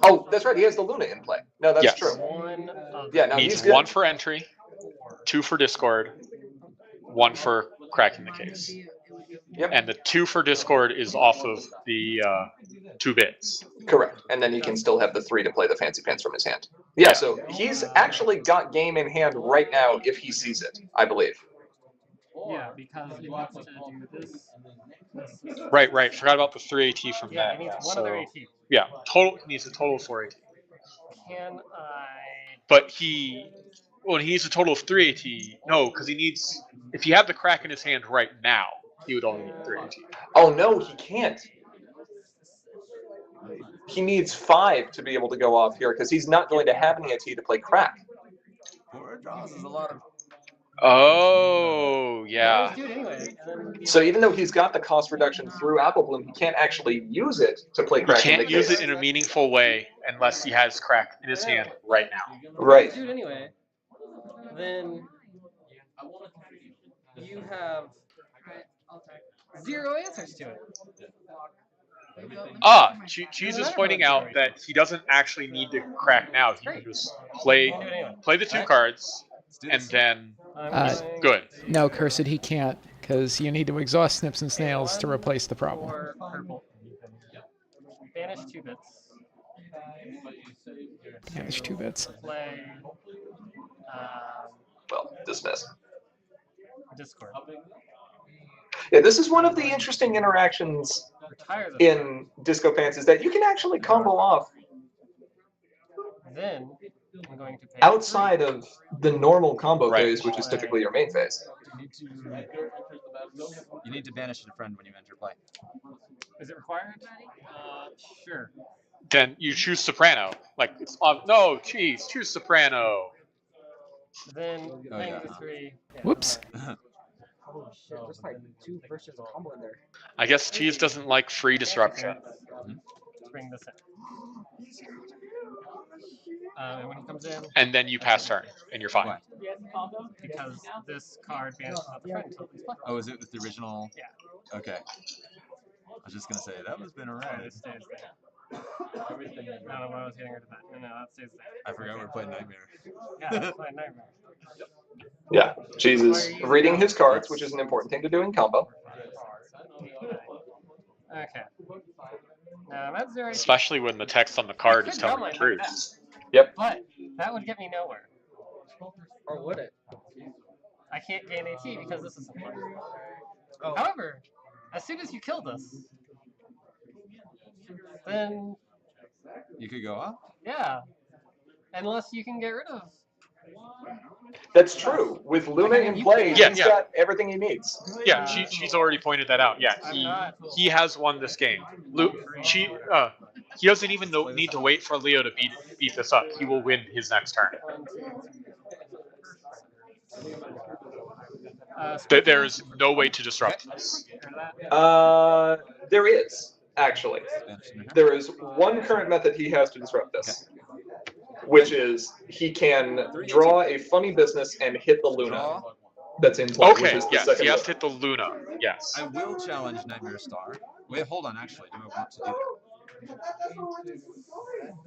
Speaker 1: Oh, that's right, he has the Luna in play. No, that's
Speaker 2: Yes.
Speaker 1: true.
Speaker 5: One of
Speaker 1: Yeah, now
Speaker 2: Needs
Speaker 1: he's good.
Speaker 2: 1 for entry, 2 for discord, 1 for cracking the case.
Speaker 1: Yep.
Speaker 2: And the 2 for discord is off of the 2 bits.
Speaker 1: Correct. And then you can still have the 3 to play the fancy pants from his hand. Yeah,
Speaker 2: Yeah.
Speaker 1: so he's actually got game in hand right now if he sees it, I believe.
Speaker 5: Yeah, because he wants to do this.
Speaker 2: Right. Forgot about the 3 AT from
Speaker 5: Yeah,
Speaker 2: that.
Speaker 5: he needs
Speaker 2: Yeah,
Speaker 5: one
Speaker 2: so,
Speaker 5: other AT.
Speaker 2: Yeah, total. He needs a total of 4 AT.
Speaker 5: Can I?
Speaker 2: But he needs a total of 3 AT. No, because he needs. If he had the crack in his hand right now, he would only need 3 AT.
Speaker 1: Oh, no, he can't. He needs 5 to be able to go off here because he's not going to have any AT to play crack.
Speaker 4: 4 draws is a lot of.
Speaker 2: Oh,
Speaker 5: Well,
Speaker 2: yeah.
Speaker 5: just do it anyway. And then
Speaker 1: So even though he's got the cost reduction through Apple Bloom, he can't actually use it to play
Speaker 2: He
Speaker 1: crack in the
Speaker 2: can't use
Speaker 1: case.
Speaker 2: it in a meaningful way unless he has crack in his hand right now.
Speaker 1: Right.
Speaker 5: do it anyway. Then you have 0 answers to it.
Speaker 2: Cheese is pointing out that he doesn't actually need to crack now. He can just play
Speaker 5: Do it anyway.
Speaker 2: the 2 cards,
Speaker 4: Let's do
Speaker 2: and
Speaker 4: this.
Speaker 2: then
Speaker 5: I'm
Speaker 2: he's
Speaker 5: going
Speaker 2: good.
Speaker 3: No, Cursed, he can't, because you need to exhaust Snips and Snails to replace the problem.
Speaker 5: for purple. Banish 2 bits.
Speaker 3: Yeah, there's 2 bits.
Speaker 5: Play
Speaker 1: Well, dismiss.
Speaker 5: Discord.
Speaker 1: Yeah, this is one of the interesting interactions
Speaker 5: Retire the
Speaker 1: in Disco Pants is that you can actually combo off
Speaker 5: Then I'm going to pay
Speaker 1: outside of the normal combo
Speaker 2: Right.
Speaker 1: phase, which is typically your main phase.
Speaker 4: You need to banish a friend when you enter play.
Speaker 5: 3. Is it required? Sure.
Speaker 2: Then you choose soprano. Like it's no, cheese. Choose soprano.
Speaker 5: Then paying
Speaker 4: yeah.
Speaker 5: the 3.
Speaker 3: Whoops.
Speaker 7: Oh shit, there's like 2 versions of combo in there.
Speaker 2: I guess cheese doesn't like free disruption.
Speaker 5: Bring this in. And when he comes in,
Speaker 2: And then you pass turn, and you're fine.
Speaker 4: Why?
Speaker 5: because this card banishes another friend until he's played.
Speaker 4: Oh, is it with the original?
Speaker 5: Yeah.
Speaker 4: Okay. I was just gonna say that was been
Speaker 5: So
Speaker 4: around.
Speaker 5: this stays there. No, I was getting rid of that. No, that stays there.
Speaker 4: I forgot we were playing Nightmare.
Speaker 5: Yeah, that's my nightmare.
Speaker 1: Yeah, Cheese is reading his cards, which is an important thing to do in combo.
Speaker 5: Okay. Now I'm at 0.
Speaker 2: Especially when the text on the card is telling the truth.
Speaker 5: But that would get me nowhere.
Speaker 7: Or would it?
Speaker 5: I can't gain AT because this is support.
Speaker 7: Oh.
Speaker 5: However, as soon as you kill this, then
Speaker 4: You could go up.
Speaker 5: yeah, unless you can get rid of.
Speaker 1: That's true. With Luna in play,
Speaker 2: Yeah,
Speaker 1: he's
Speaker 2: yeah.
Speaker 1: got everything he needs.
Speaker 2: Yeah, she's already pointed that out. Yeah, he has won this game. He doesn't even need to wait for Leo to beat this up. He will win his next turn.
Speaker 5: 1, 2, 3.
Speaker 2: There is no way to disrupt this.
Speaker 1: There is, actually.
Speaker 4: Banish in here.
Speaker 1: There is one current method he has to disrupt this, which is he can draw a funny business and hit the Luna
Speaker 4: Draw.
Speaker 1: that's in play, which
Speaker 2: Okay,
Speaker 1: is the
Speaker 2: yes,
Speaker 1: second
Speaker 2: he has
Speaker 1: Luna.
Speaker 2: to hit the Luna. Yes.
Speaker 4: I will challenge Nightmare Star. Wait, hold on. Actually, do I want to do that?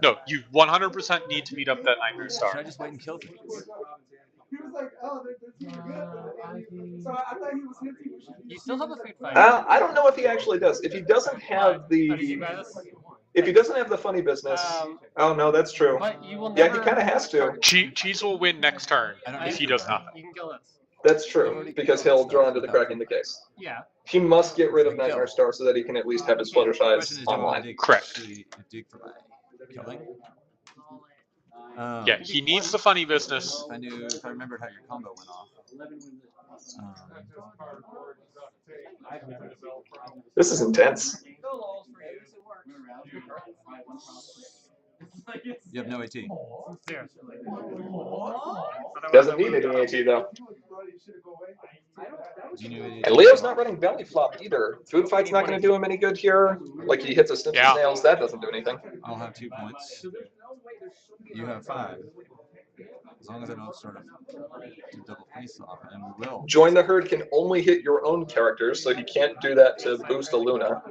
Speaker 2: No, you 100% need to meet up that Nightmare
Speaker 4: Should I
Speaker 2: Star.
Speaker 4: just wait and kill things?
Speaker 5: You still have a food fight.
Speaker 1: I don't know if he actually does. If he doesn't have
Speaker 5: Did you
Speaker 1: the,
Speaker 5: buy this?
Speaker 1: if he doesn't have the funny business, oh no, that's true.
Speaker 5: But you will
Speaker 1: Yeah,
Speaker 5: never.
Speaker 1: he kind of has to.
Speaker 2: Cheese will win next turn
Speaker 4: I don't
Speaker 2: if
Speaker 4: need
Speaker 2: he
Speaker 4: to,
Speaker 2: does
Speaker 4: right?
Speaker 2: nothing.
Speaker 5: You can kill this.
Speaker 1: That's true, because he'll draw into the crack in the case.
Speaker 5: Yeah.
Speaker 1: He must get rid of Nightmare Star so that he can at least have his Fluttershy's
Speaker 4: Question is, do I want
Speaker 1: online.
Speaker 4: to dig,
Speaker 2: Correct.
Speaker 4: actually dig for my killing?
Speaker 2: Yeah, he needs the funny business.
Speaker 4: If I remembered how your combo went off.
Speaker 1: This is intense.
Speaker 4: You have no AT.
Speaker 5: Seriously.
Speaker 1: Doesn't need any AT though.
Speaker 4: Do you need
Speaker 1: And Leo's not running belly flop either. Food fight's not going to do him any good here. Like he hits a Snips and
Speaker 2: Yeah.
Speaker 1: Snails, that doesn't do anything.
Speaker 4: I'll have 2 points. You have 5. As long as I don't sort of do double face off, and we will.
Speaker 1: Join the Herd can only hit your own characters, so he can't do that to boost a Luna.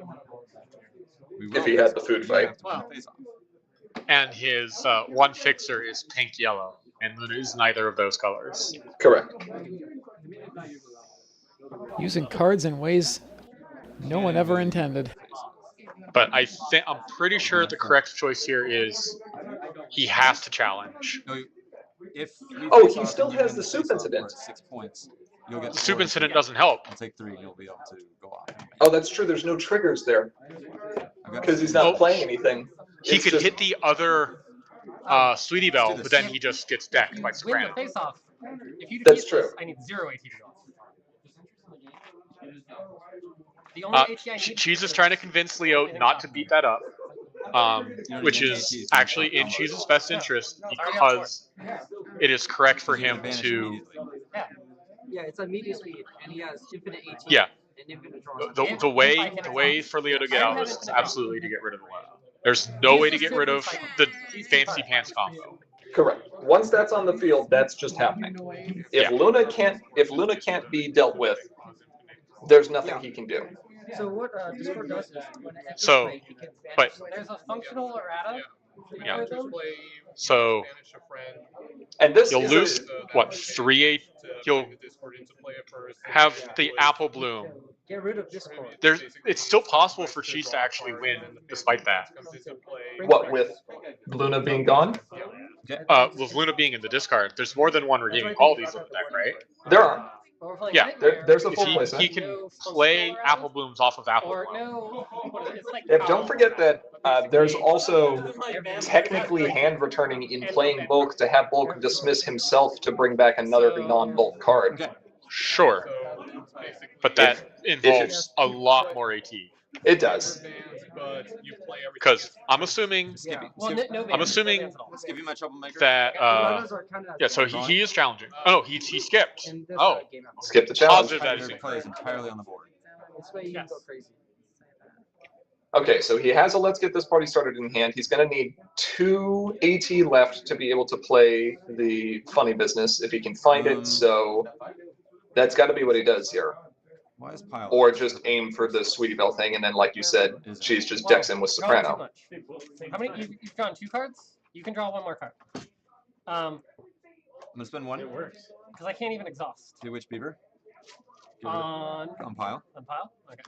Speaker 4: We
Speaker 1: If he had the food
Speaker 4: You
Speaker 1: fight.
Speaker 4: have to double face off.
Speaker 2: And his one fixer is pink yellow, and Luna is neither of those colors.
Speaker 1: Correct.
Speaker 3: Using cards in ways no one ever intended.
Speaker 2: But I'm pretty sure the correct choice here is he has to challenge.
Speaker 4: No, if we
Speaker 1: Oh,
Speaker 4: face
Speaker 1: he
Speaker 4: off
Speaker 1: still
Speaker 4: and you
Speaker 1: has
Speaker 4: win
Speaker 1: the soup
Speaker 4: face-off,
Speaker 1: incident.
Speaker 4: we're at 6 points. You'll get
Speaker 2: The
Speaker 4: 4
Speaker 2: soup
Speaker 4: and
Speaker 2: incident
Speaker 4: 2.
Speaker 2: doesn't help.
Speaker 4: I'll take 3. You'll be able to go off.
Speaker 1: Oh, that's true. There's no triggers there because he's not playing anything.
Speaker 2: He
Speaker 1: It's
Speaker 2: could
Speaker 1: just-
Speaker 2: hit the other Sweetie Belle, but then he just gets decked by
Speaker 5: Win the
Speaker 2: Soprano.
Speaker 5: face-off. If you
Speaker 1: That's
Speaker 5: defeat
Speaker 1: true.
Speaker 5: this, I need 0 AT to go. The only AT I need
Speaker 2: Cheese is trying to convince Leo not to beat that up, which is actually in Cheese's best interest because it is correct for him to.
Speaker 7: Yeah, it's immediate speed, and he has infinite AT.
Speaker 2: Yeah.
Speaker 7: And infinite draw.
Speaker 2: The way for Leo to get out this is absolutely to get rid of the Leo. There's no way to get rid of the fancy pants combo.
Speaker 1: Correct. Once that's on the field, that's just happening. If Luna can't be dealt with, there's nothing he can do.
Speaker 7: So what Discord does is when it enters
Speaker 2: So,
Speaker 7: play, he can
Speaker 2: but-
Speaker 7: banish
Speaker 5: There's a functional errata.
Speaker 2: Yeah.
Speaker 5: for them.
Speaker 2: So
Speaker 1: And this
Speaker 2: you'll
Speaker 1: is
Speaker 2: lose what 3 You'll have the Apple Bloom.
Speaker 7: get rid of Discord.
Speaker 2: It's still possible for Cheese to actually win despite that.
Speaker 1: what with Luna being gone.
Speaker 2: With Luna being in the discard, there's more than one redeeming qualities in the deck, right?
Speaker 1: There are.
Speaker 5: But we're playing
Speaker 2: Yeah,
Speaker 5: Nightmare,
Speaker 1: there's a
Speaker 5: which
Speaker 1: full
Speaker 5: is
Speaker 1: placement.
Speaker 2: He can
Speaker 5: no
Speaker 2: play
Speaker 5: functional
Speaker 2: Apple
Speaker 5: errata,
Speaker 2: Blooms off of Apple
Speaker 5: Or
Speaker 2: Bloom.
Speaker 5: no, what is it? It's like
Speaker 1: Yeah, don't forget that there's also technically hand returning in playing bulk to have bulk dismiss himself to bring back another non-bulk card.
Speaker 2: Sure, but that involves a lot more AT.
Speaker 1: It does.
Speaker 2: Because I'm assuming
Speaker 5: well, no
Speaker 2: I'm assuming
Speaker 5: bans at all.
Speaker 4: Skip you my troublemaker.
Speaker 2: that
Speaker 7: Erratas are kinda
Speaker 2: yeah, so he is challenging. Oh no, he skipped.
Speaker 7: in this,
Speaker 2: Oh,
Speaker 7: game out.
Speaker 1: Skip the challenge.
Speaker 2: positive that is
Speaker 4: Your play is entirely on the board.
Speaker 7: This way you can go crazy.
Speaker 1: Okay, so he has a let's get this party started in hand. He's going to need 2 AT left to be able to play the funny business if he can find it. So that's got to be what he does here.
Speaker 4: Why is pile?
Speaker 1: Or just aim for the Sweetie Belle thing, and then, like you said, Cheese just decks him with
Speaker 5: Drawing too
Speaker 1: Soprano.
Speaker 5: much. How many? You've drawn 2 cards. You can draw 1 more card.
Speaker 4: I'm gonna spend 1.
Speaker 5: Because I can't even exhaust.
Speaker 4: Okay, which beaver? Get rid of-
Speaker 5: On
Speaker 4: pile.
Speaker 5: pile. Okay.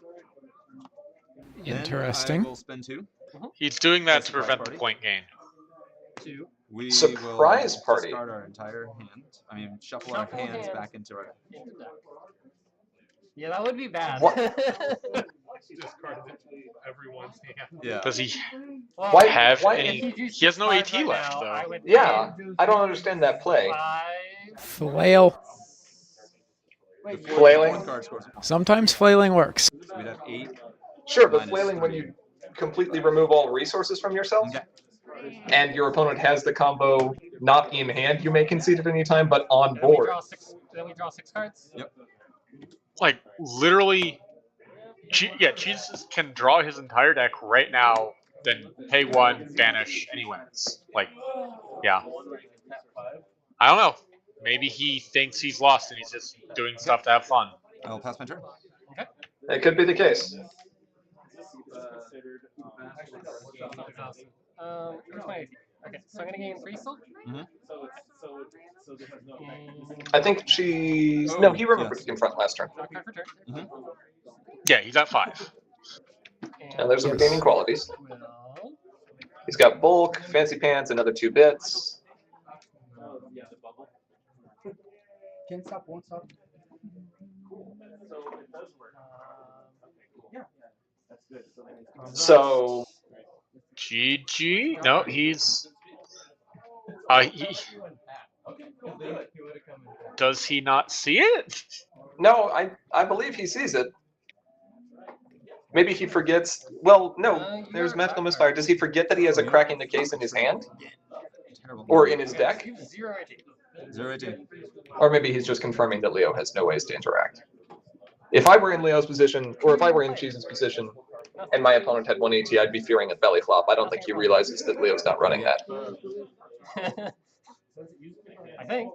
Speaker 4: Then
Speaker 3: Interesting.
Speaker 4: I will spend 2.
Speaker 2: He's doing that to
Speaker 4: Surprise
Speaker 2: prevent
Speaker 4: party.
Speaker 2: the point gain.
Speaker 5: 2.
Speaker 4: We
Speaker 1: Surprise
Speaker 4: will
Speaker 1: party.
Speaker 4: discard our entire hand. I mean, shuffle our
Speaker 5: Shuffle
Speaker 4: hands
Speaker 5: hands.
Speaker 4: back into our.
Speaker 5: Into deck. Yeah, that would be bad.
Speaker 1: What?
Speaker 4: Yeah.
Speaker 2: Does he
Speaker 5: Well,
Speaker 1: Why-
Speaker 2: have
Speaker 1: why-
Speaker 2: any?
Speaker 5: if you
Speaker 2: He has no
Speaker 5: 5
Speaker 2: AT
Speaker 5: right
Speaker 2: left
Speaker 5: now, I
Speaker 2: though.
Speaker 5: would
Speaker 1: Yeah,
Speaker 5: pay
Speaker 1: I don't understand that play.
Speaker 5: 5.
Speaker 3: Flail.
Speaker 1: Flailing?
Speaker 4: Card scores.
Speaker 3: Sometimes flailing works.
Speaker 4: So we'd have 8.
Speaker 1: Sure, but
Speaker 4: Minus
Speaker 1: flailing when
Speaker 4: 3.
Speaker 1: you completely remove all resources from yourself,
Speaker 4: Okay.
Speaker 1: and your opponent has the combo not in hand, you may concede at any time, but on
Speaker 5: Then we
Speaker 1: board.
Speaker 5: draw 6. Then we draw 6 cards.
Speaker 4: Yep.
Speaker 2: Like literally, Cheese can draw his entire deck right now. Then pay 1, banish, and he wins. Like, yeah. I don't know. Maybe he thinks he's lost and he's just doing stuff to have fun.
Speaker 4: I'll pass my turn.
Speaker 1: It could be the case.
Speaker 5: Where's my AT? Okay, so I'm gonna gain 3 still. And
Speaker 1: I think she's... No, he remembered to confront last turn.
Speaker 5: draw a card for turn.
Speaker 2: Yeah, he's at 5.
Speaker 1: And there's the
Speaker 3: Yes.
Speaker 1: remaining qualities.
Speaker 5: Will
Speaker 1: He's got bulk, fancy pants, another 2 bits.
Speaker 7: Can't stop, won't stop.
Speaker 1: So,
Speaker 2: GG? No, he's. Does he not see it?
Speaker 1: no, I believe he sees it. Maybe he forgets... Well, no, there's Magical Misfire. Does he forget that he has a crack in the case in his hand?
Speaker 4: Terrible.
Speaker 1: Or in his deck?
Speaker 5: you have 0 AT.
Speaker 4: 0 AT.
Speaker 1: Or maybe he's just confirming that Leo has no ways to interact. If I were in Leo's position, or if I were in Cheese's position, and my opponent had 1 AT, I'd be fearing a belly flop. I don't think he realizes that Leo's not running that.
Speaker 5: I think.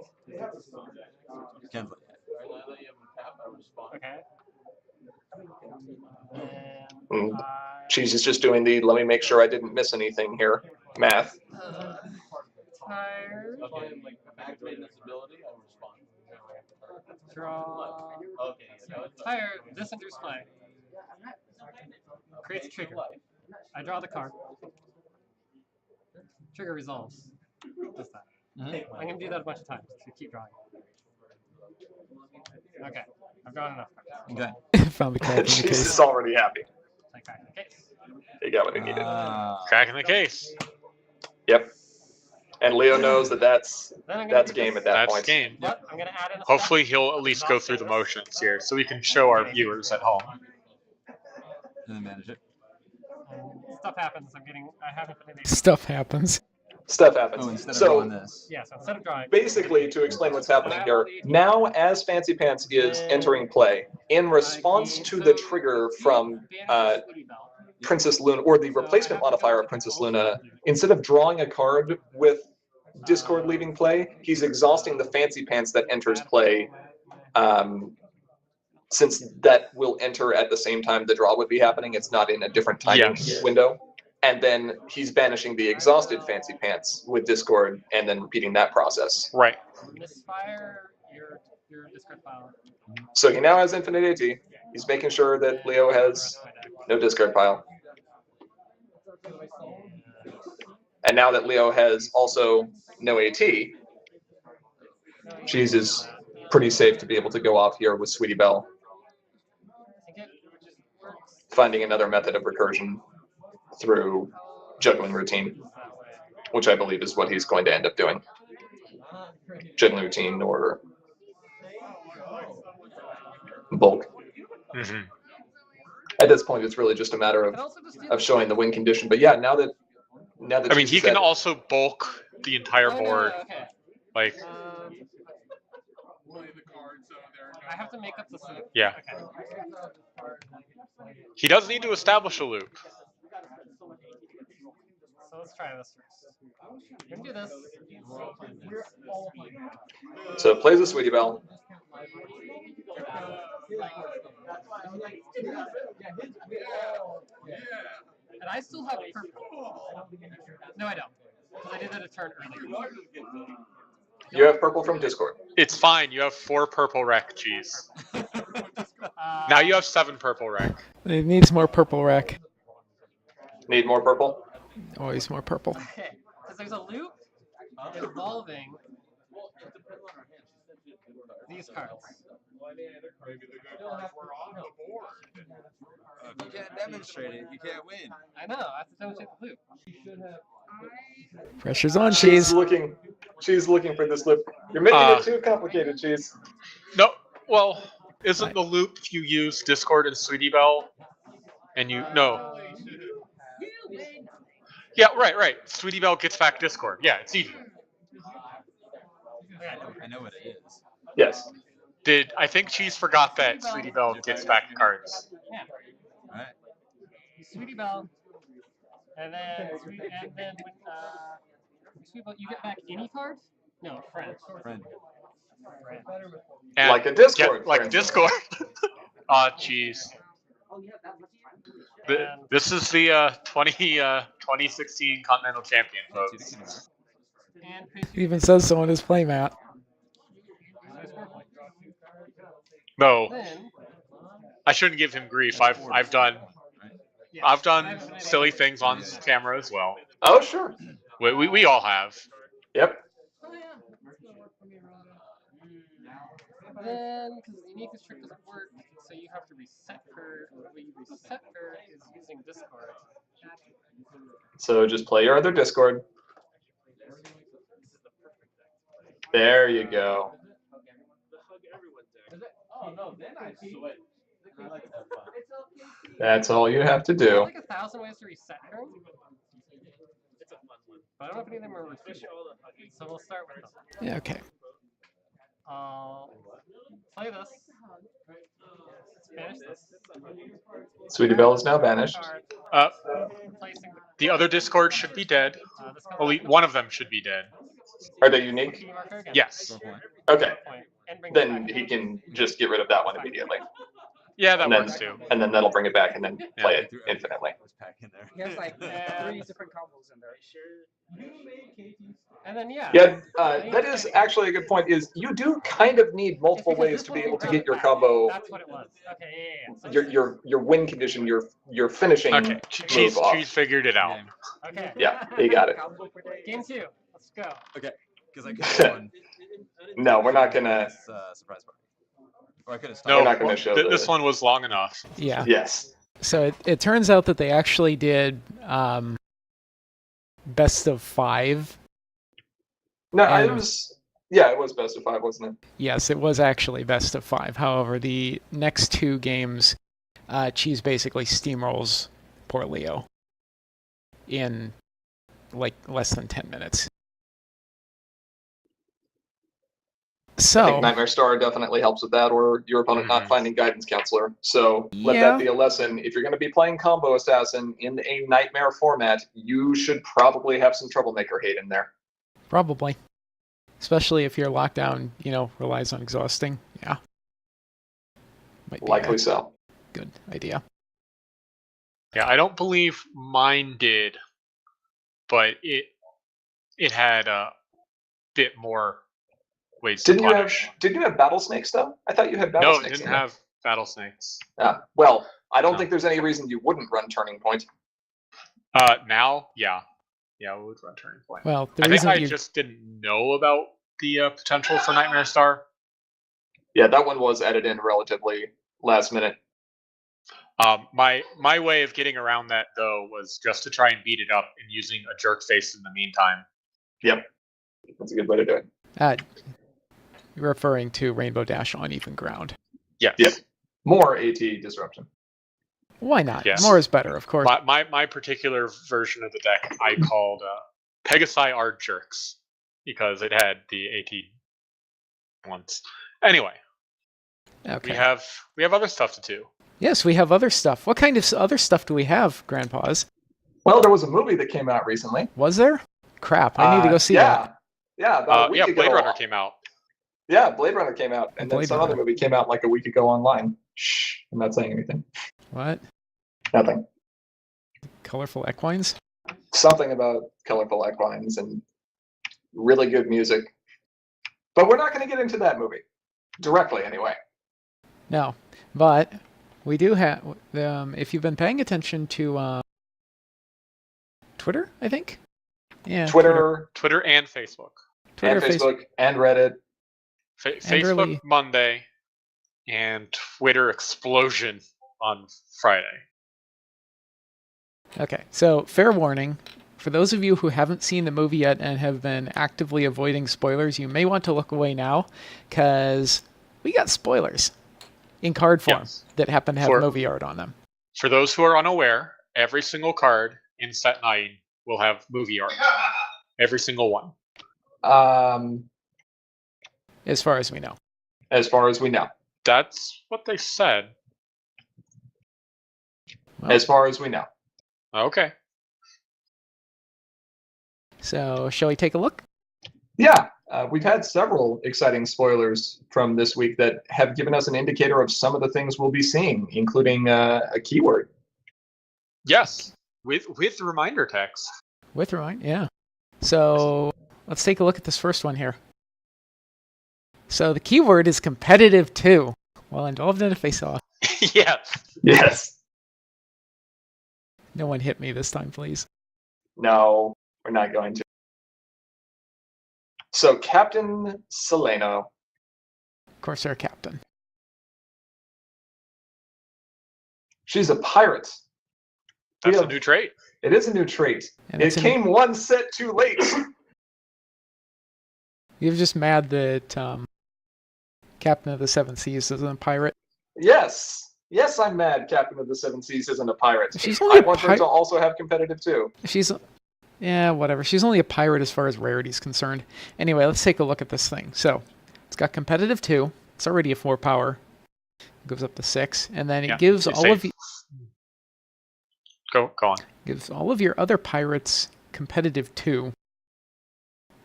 Speaker 4: Cancel it.
Speaker 5: Okay.
Speaker 1: Mm.
Speaker 5: And
Speaker 1: Cheese is just doing the let me make sure I didn't miss anything here math.
Speaker 5: tired. Draw. Fire. This enters play. Creates a trigger. I draw the card. Trigger resolves. Does that.
Speaker 4: Mhm.
Speaker 5: I'm gonna do that a bunch of times to keep drawing. Okay, I've drawn enough cards.
Speaker 4: Okay.
Speaker 3: Found the crack in the
Speaker 1: Cheese
Speaker 3: case.
Speaker 1: is already happy.
Speaker 5: I crack the case.
Speaker 1: He got what he needed.
Speaker 2: Cracking the case.
Speaker 1: Yep. And Leo knows that that's
Speaker 5: Then I'm gonna do
Speaker 1: game
Speaker 5: this.
Speaker 1: at that
Speaker 2: That's
Speaker 1: point.
Speaker 2: game.
Speaker 5: But I'm gonna add in a
Speaker 2: Hopefully he'll at least go through the motions here so we can show our viewers at home.
Speaker 4: And then manage it.
Speaker 5: Stuff happens. I have infinity.
Speaker 3: Stuff happens.
Speaker 1: Stuff happens.
Speaker 4: Oh, instead of
Speaker 1: So
Speaker 4: drawing this.
Speaker 5: Yeah, so instead of drawing.
Speaker 1: basically, to explain what's happening here, now as Fancy Pants is entering play, in response to the trigger from Princess Luna, or the replacement modifier of Princess Luna, instead of drawing a card with Discord leaving play, he's exhausting the Fancy Pants that enters play, since that will enter at the same time the draw would be happening. It's not in a different timing window. And then he's banishing the exhausted Fancy Pants with Discord and then repeating that process.
Speaker 2: Right.
Speaker 5: Misfire your discard pile.
Speaker 1: So he now has infinite AT. He's making sure that Leo has no discard pile. And now that Leo has also no AT, Cheese is pretty safe to be able to go off here with Sweetie Belle, finding another method of recursion through juggling routine, which I believe is what he's going to end up doing. Juggling routine or bulk.
Speaker 2: Mm-hmm.
Speaker 1: At this point, it's really just a matter of showing the win condition. But yeah, now that
Speaker 2: I mean, he
Speaker 1: Cheese
Speaker 2: can
Speaker 1: said-
Speaker 2: also bulk the entire board.
Speaker 5: Okay.
Speaker 2: Like,
Speaker 5: I have to make up the loop.
Speaker 2: yeah.
Speaker 5: Okay.
Speaker 2: He does need to establish a loop.
Speaker 5: So let's try this first. We're gonna do this.
Speaker 1: So plays a Sweetie Belle.
Speaker 5: And I still have purple. No, I don't. Because I did it a turn earlier.
Speaker 1: You have purple from Discord.
Speaker 2: It's fine. You have 4 purple rec, Cheese. Now you have 7 purple rec.
Speaker 3: It needs more purple rack.
Speaker 1: Need more purple?
Speaker 3: Always more purple.
Speaker 5: Okay. Because there's a loop involving these cards.
Speaker 4: If you can't demonstrate it, you can't win.
Speaker 5: I know. I have to demonstrate the loop.
Speaker 3: Pressure's on,
Speaker 1: She's
Speaker 3: Cheese.
Speaker 1: looking for this loop. You're making it too complicated, Cheese.
Speaker 2: No, well, isn't the loop if you use Discord and Sweetie Belle? And you, no. Yeah, right. Sweetie Belle gets back Discord. Yeah, it's easy.
Speaker 4: I know what it is.
Speaker 1: Yes.
Speaker 2: I think Cheese forgot that Sweetie Belle gets back cards.
Speaker 5: Yeah.
Speaker 4: Alright.
Speaker 5: Sweetie Belle. And then Sweetie Belle, you get back any card? No, friend.
Speaker 4: Friend.
Speaker 2: And
Speaker 1: Like a Discord.
Speaker 2: like
Speaker 1: for
Speaker 2: Discord. Cheese. This is the 2016 Continental Champion, folks.
Speaker 5: And
Speaker 3: It even says so on his playmat.
Speaker 2: No,
Speaker 5: then,
Speaker 2: I shouldn't give him grief. I've done silly things on camera as well.
Speaker 1: Oh, sure.
Speaker 2: We all have.
Speaker 1: Yep.
Speaker 5: then, because the uniqueness trick doesn't work, so you have to reset her. The way you reset her is using Discord.
Speaker 1: So just play your other Discord. There you go. That's all you have to
Speaker 5: There's
Speaker 1: do.
Speaker 5: like 1,000 ways to reset her. But I don't know if any of them are repeatable. So we'll start with them.
Speaker 3: Yeah, okay.
Speaker 5: I'll play this. Banish this.
Speaker 1: Sweetie Belle is now banished.
Speaker 5: Placing
Speaker 2: The other Discord should be dead.
Speaker 5: this comes
Speaker 2: Only one of them should be dead.
Speaker 1: Are they unique?
Speaker 5: Key marker again.
Speaker 2: Yes.
Speaker 1: Okay.
Speaker 5: Point, and bring it
Speaker 1: Then
Speaker 5: back.
Speaker 1: he can just get rid of that one immediately.
Speaker 2: Yeah, that
Speaker 1: and then,
Speaker 2: works too.
Speaker 1: And then that'll bring it back and then play
Speaker 2: Yeah.
Speaker 1: it infinitely.
Speaker 4: Pack in there.
Speaker 7: He has like
Speaker 5: Yeah.
Speaker 7: 3 different combos in there.
Speaker 5: And then yeah.
Speaker 1: Yeah, that is actually a good point. Is you do kind of need multiple ways to be able to get your combo,
Speaker 5: That's what it was. Okay, yeah. So
Speaker 1: your win condition, your finishing
Speaker 2: Okay,
Speaker 1: move
Speaker 2: Cheese
Speaker 1: off.
Speaker 2: figured it out.
Speaker 5: Okay.
Speaker 1: Yeah, you got it.
Speaker 5: Game 2. Let's go.
Speaker 4: Okay, because I could have won.
Speaker 1: No, we're not gonna.
Speaker 4: This, surprise party. Or I could have stopped.
Speaker 2: No,
Speaker 1: We're not gonna show
Speaker 2: this one was long enough.
Speaker 3: Yeah.
Speaker 1: Yes.
Speaker 3: So it turns out that they actually did best of 5.
Speaker 1: No,
Speaker 3: And-
Speaker 1: it was. Yeah, it was best of 5, wasn't it?
Speaker 3: Yes, it was actually best of 5. However, the next 2 games, Cheese basically steamrolls poor Leo in like less than 10 minutes.
Speaker 1: I
Speaker 3: So
Speaker 1: think Nightmare Star definitely helps with that, or your opponent not
Speaker 2: Mhm.
Speaker 1: finding Guidance Counselor. So let
Speaker 3: Yeah.
Speaker 1: that be a lesson. If you're going to be playing Combo Assassin in a Nightmare format, you should probably have some Troublemaker hate in there.
Speaker 3: probably, especially if your lockdown, relies on exhausting. Yeah, might be
Speaker 1: Likely
Speaker 3: a
Speaker 1: so.
Speaker 3: good idea.
Speaker 2: Yeah, I don't believe mine did, but it had a bit more ways to punish.
Speaker 1: Didn't you have Battle Snakes though? I thought you had Battle
Speaker 2: No, it
Speaker 1: Snakes.
Speaker 2: didn't
Speaker 1: in there.
Speaker 2: have battle snakes.
Speaker 1: Well, I don't
Speaker 2: No.
Speaker 1: think there's any reason you wouldn't run Turning Point.
Speaker 2: Now, yeah, we would run Turning Point.
Speaker 3: Well, the
Speaker 2: I think
Speaker 3: reason
Speaker 2: I
Speaker 3: you
Speaker 2: just didn't know about the potential for Nightmare Star.
Speaker 1: Yeah, that one was added in relatively last minute.
Speaker 2: My way of getting around that though was just to try and beat it up and using a jerk face in the meantime.
Speaker 1: Yep, that's a good way to do it.
Speaker 3: you're referring to Rainbow Dash on even ground.
Speaker 2: Yes.
Speaker 1: Yep. More AT disruption.
Speaker 3: Why not?
Speaker 2: Yes.
Speaker 3: More is better, of course.
Speaker 2: My particular version of the deck I called Pegasi are jerks because it had the AT ones. Anyway,
Speaker 3: Okay.
Speaker 2: we have other stuff to do.
Speaker 3: Yes, we have other stuff. What kind of other stuff do we have, Grandpa's?
Speaker 1: Well, there was a movie that came out recently.
Speaker 3: Was there? Crap, I need to go see that.
Speaker 1: Yeah, about a week ago.
Speaker 2: Blade Runner came out.
Speaker 1: Yeah, Blade Runner came out, and then
Speaker 3: Blade
Speaker 1: some
Speaker 3: Runner.
Speaker 1: other movie came out like a week ago online. Shh, I'm not saying anything.
Speaker 3: What?
Speaker 1: Nothing.
Speaker 3: Colorful equines?
Speaker 1: Something about colorful equines and really good music. But we're not going to get into that movie directly, anyway.
Speaker 3: No, but we do have. If you've been paying attention to Twitter, I think. Yeah.
Speaker 1: Twitter
Speaker 2: and Facebook.
Speaker 3: Twitter,
Speaker 1: and Facebook and Reddit.
Speaker 2: Facebook
Speaker 3: early-
Speaker 2: Monday and Twitter explosion on Friday.
Speaker 3: Okay, so fair warning. For those of you who haven't seen the movie yet and have been actively avoiding spoilers, you may want to look away now, because we got spoilers in card form
Speaker 2: Yes.
Speaker 3: that happen to have
Speaker 2: For-
Speaker 3: movie art on them.
Speaker 2: For those who are unaware, every single card in set 9 will have movie art. Every single one.
Speaker 3: As far as we know.
Speaker 1: As far as we know.
Speaker 2: That's what they said.
Speaker 3: Well,
Speaker 1: As far as we know.
Speaker 2: Okay.
Speaker 3: so, shall we take a look?
Speaker 1: Yeah, we've had several exciting spoilers from this week that have given us an indicator of some of the things we'll be seeing, including a keyword.
Speaker 2: Yes. With reminder text.
Speaker 3: With Ryan, yeah. So, let's take a look at this first one here. So, the keyword is competitive too. While involved in a face-off.
Speaker 2: Yes.
Speaker 1: Yes.
Speaker 3: No one hit me this time, please.
Speaker 1: No, we're not going to. So, Captain Seleno.
Speaker 3: Corsair Captain.
Speaker 1: She's a pirate.
Speaker 2: That's
Speaker 1: Yeah.
Speaker 2: a new trait.
Speaker 1: It is a new trait.
Speaker 3: And
Speaker 1: It
Speaker 3: it's
Speaker 1: came one set too late.
Speaker 3: You're just mad that Captain of the Seven Seas isn't a pirate.
Speaker 1: Yes. Yes, I'm mad Captain of the Seven Seas isn't a pirate.
Speaker 3: She's only
Speaker 1: I
Speaker 3: a
Speaker 1: want her
Speaker 3: pirate.
Speaker 1: to also have competitive too.
Speaker 3: Yeah, whatever. She's only a pirate as far as rarity's concerned. Anyway, let's take a look at this thing. So, it's got competitive 2. It's already a 4 power. It goes up to 6, and then it
Speaker 2: Yeah,
Speaker 3: gives
Speaker 2: you
Speaker 3: all
Speaker 2: say-
Speaker 3: of
Speaker 2: Go on.
Speaker 3: gives all of your other pirates competitive 2.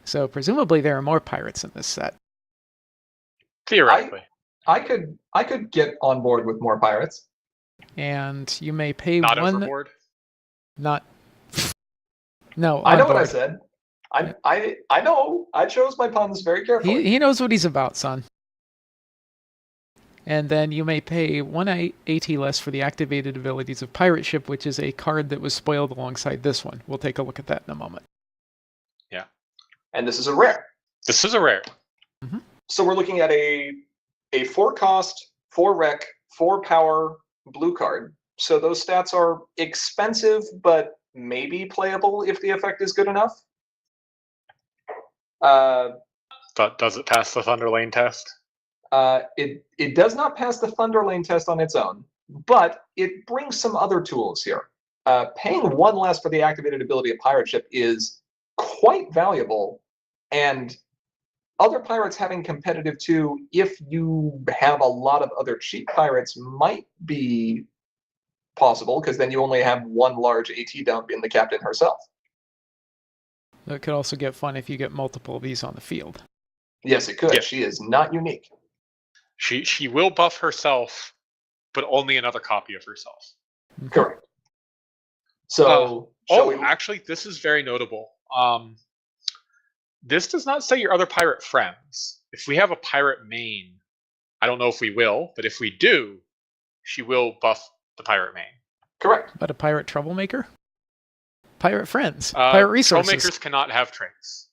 Speaker 3: So presumably there are more pirates in this set.
Speaker 2: Theoretically.
Speaker 1: I could get on board with more pirates.
Speaker 3: And you may pay
Speaker 2: Not
Speaker 3: one.
Speaker 2: overboard.
Speaker 3: Not. No,
Speaker 1: I know
Speaker 3: on
Speaker 1: what I
Speaker 3: board.
Speaker 1: said. I know. I chose my puns very carefully.
Speaker 3: He knows what he's about, son. And then you may pay 1 AT less for the activated abilities of Pirate Ship, which is a card that was spoiled alongside this one. We'll take a look at that in a moment.
Speaker 2: Yeah.
Speaker 1: And this is a rare.
Speaker 2: This is a rare.
Speaker 1: So we're looking at a 4 cost, 4 rec, 4 power blue card. So those stats are expensive, but maybe playable if the effect is good enough.
Speaker 2: But does it pass the Thunder Lane test?
Speaker 1: It does not pass the Thunder Lane test on its own, but it brings some other tools here. Paying 1 less for the activated ability of Pirate Ship is quite valuable, and other pirates having competitive 2, if you have a lot of other cheap pirates, might be possible, because then you only have 1 large AT dump in the captain herself.
Speaker 3: It could also get fun if you get multiple of these on the field.
Speaker 1: Yes, it could.
Speaker 2: Yeah.
Speaker 1: She is not unique.
Speaker 2: She will buff herself, but only another copy of herself.
Speaker 1: Correct. So, shall we...
Speaker 2: actually, this is very notable. This does not say your other pirate friends. If we have a pirate main, I don't know if we will, but if we do, she will buff the pirate main.
Speaker 1: Correct.
Speaker 3: But a pirate troublemaker? Pirate friends. Pirate resources.
Speaker 2: Troublemakers cannot have traits.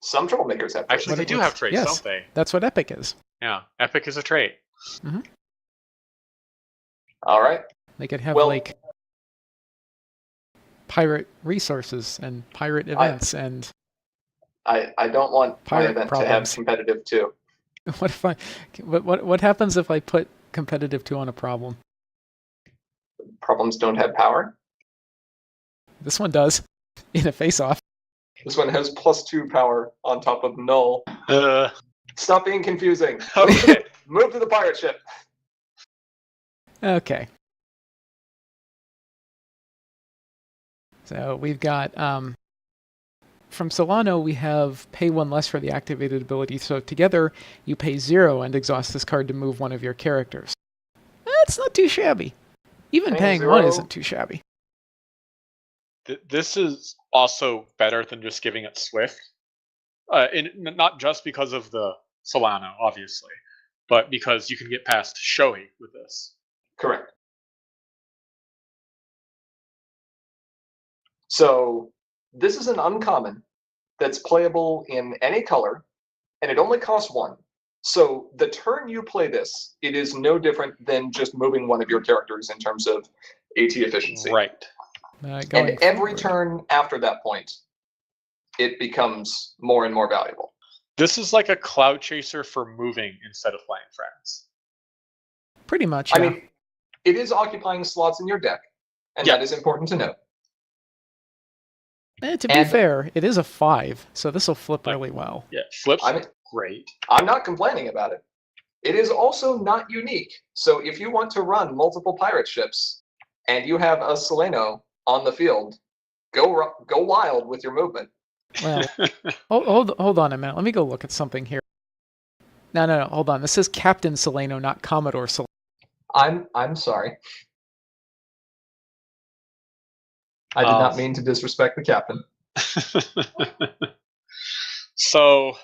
Speaker 1: Some troublemakers have
Speaker 2: Actually, they do have traits,
Speaker 3: yes.
Speaker 2: don't they?
Speaker 3: That's what Epic is.
Speaker 2: Yeah, Epic is a trait.
Speaker 1: All right.
Speaker 3: They could have,
Speaker 1: Well-
Speaker 3: like, pirate resources and pirate events and...
Speaker 1: I don't want my
Speaker 3: Pirate
Speaker 1: event to
Speaker 3: problems.
Speaker 1: have competitive 2.
Speaker 3: What if I... What happens if I put competitive 2 on a problem?
Speaker 1: Problems don't have power.
Speaker 3: This one does. In a face-off.
Speaker 1: This one has +2 power on top of null. Stop being confusing.
Speaker 2: Okay.
Speaker 1: Move to the pirate ship.
Speaker 3: Okay. So we've got... from Solano, we have pay 1 less for the activated ability. So together, you pay 0 and exhaust this card to move one of your characters. That's not too shabby. Even paying 1 isn't too shabby.
Speaker 2: This is also better than just giving it Swift. Not just because of the Solano, obviously, but because you can get past Shoei with this.
Speaker 1: Correct. So this is an uncommon that's playable in any color, and it only costs 1. So the turn you play this, it is no different than just moving one of your characters in terms of AT efficiency.
Speaker 2: Right.
Speaker 1: And every turn after that point, it becomes more and more valuable.
Speaker 2: This is like a Cloud Chaser for moving instead of playing friends.
Speaker 3: Pretty much,
Speaker 1: I
Speaker 3: yeah.
Speaker 1: mean, it is occupying slots in your deck, and that is important to note.
Speaker 3: To be fair, it is a 5, so this will flip really well.
Speaker 2: Yeah, flips great.
Speaker 1: I'm not complaining about it. It is also not unique. So if you want to run multiple pirate ships, and you have a Solano on the field, go wild with your movement.
Speaker 3: Well, hold on a minute. Let me go look at something here. No, hold on. This says Captain Solano, not Commodore Solano.
Speaker 1: I'm sorry. I did not mean to disrespect the captain.
Speaker 2: So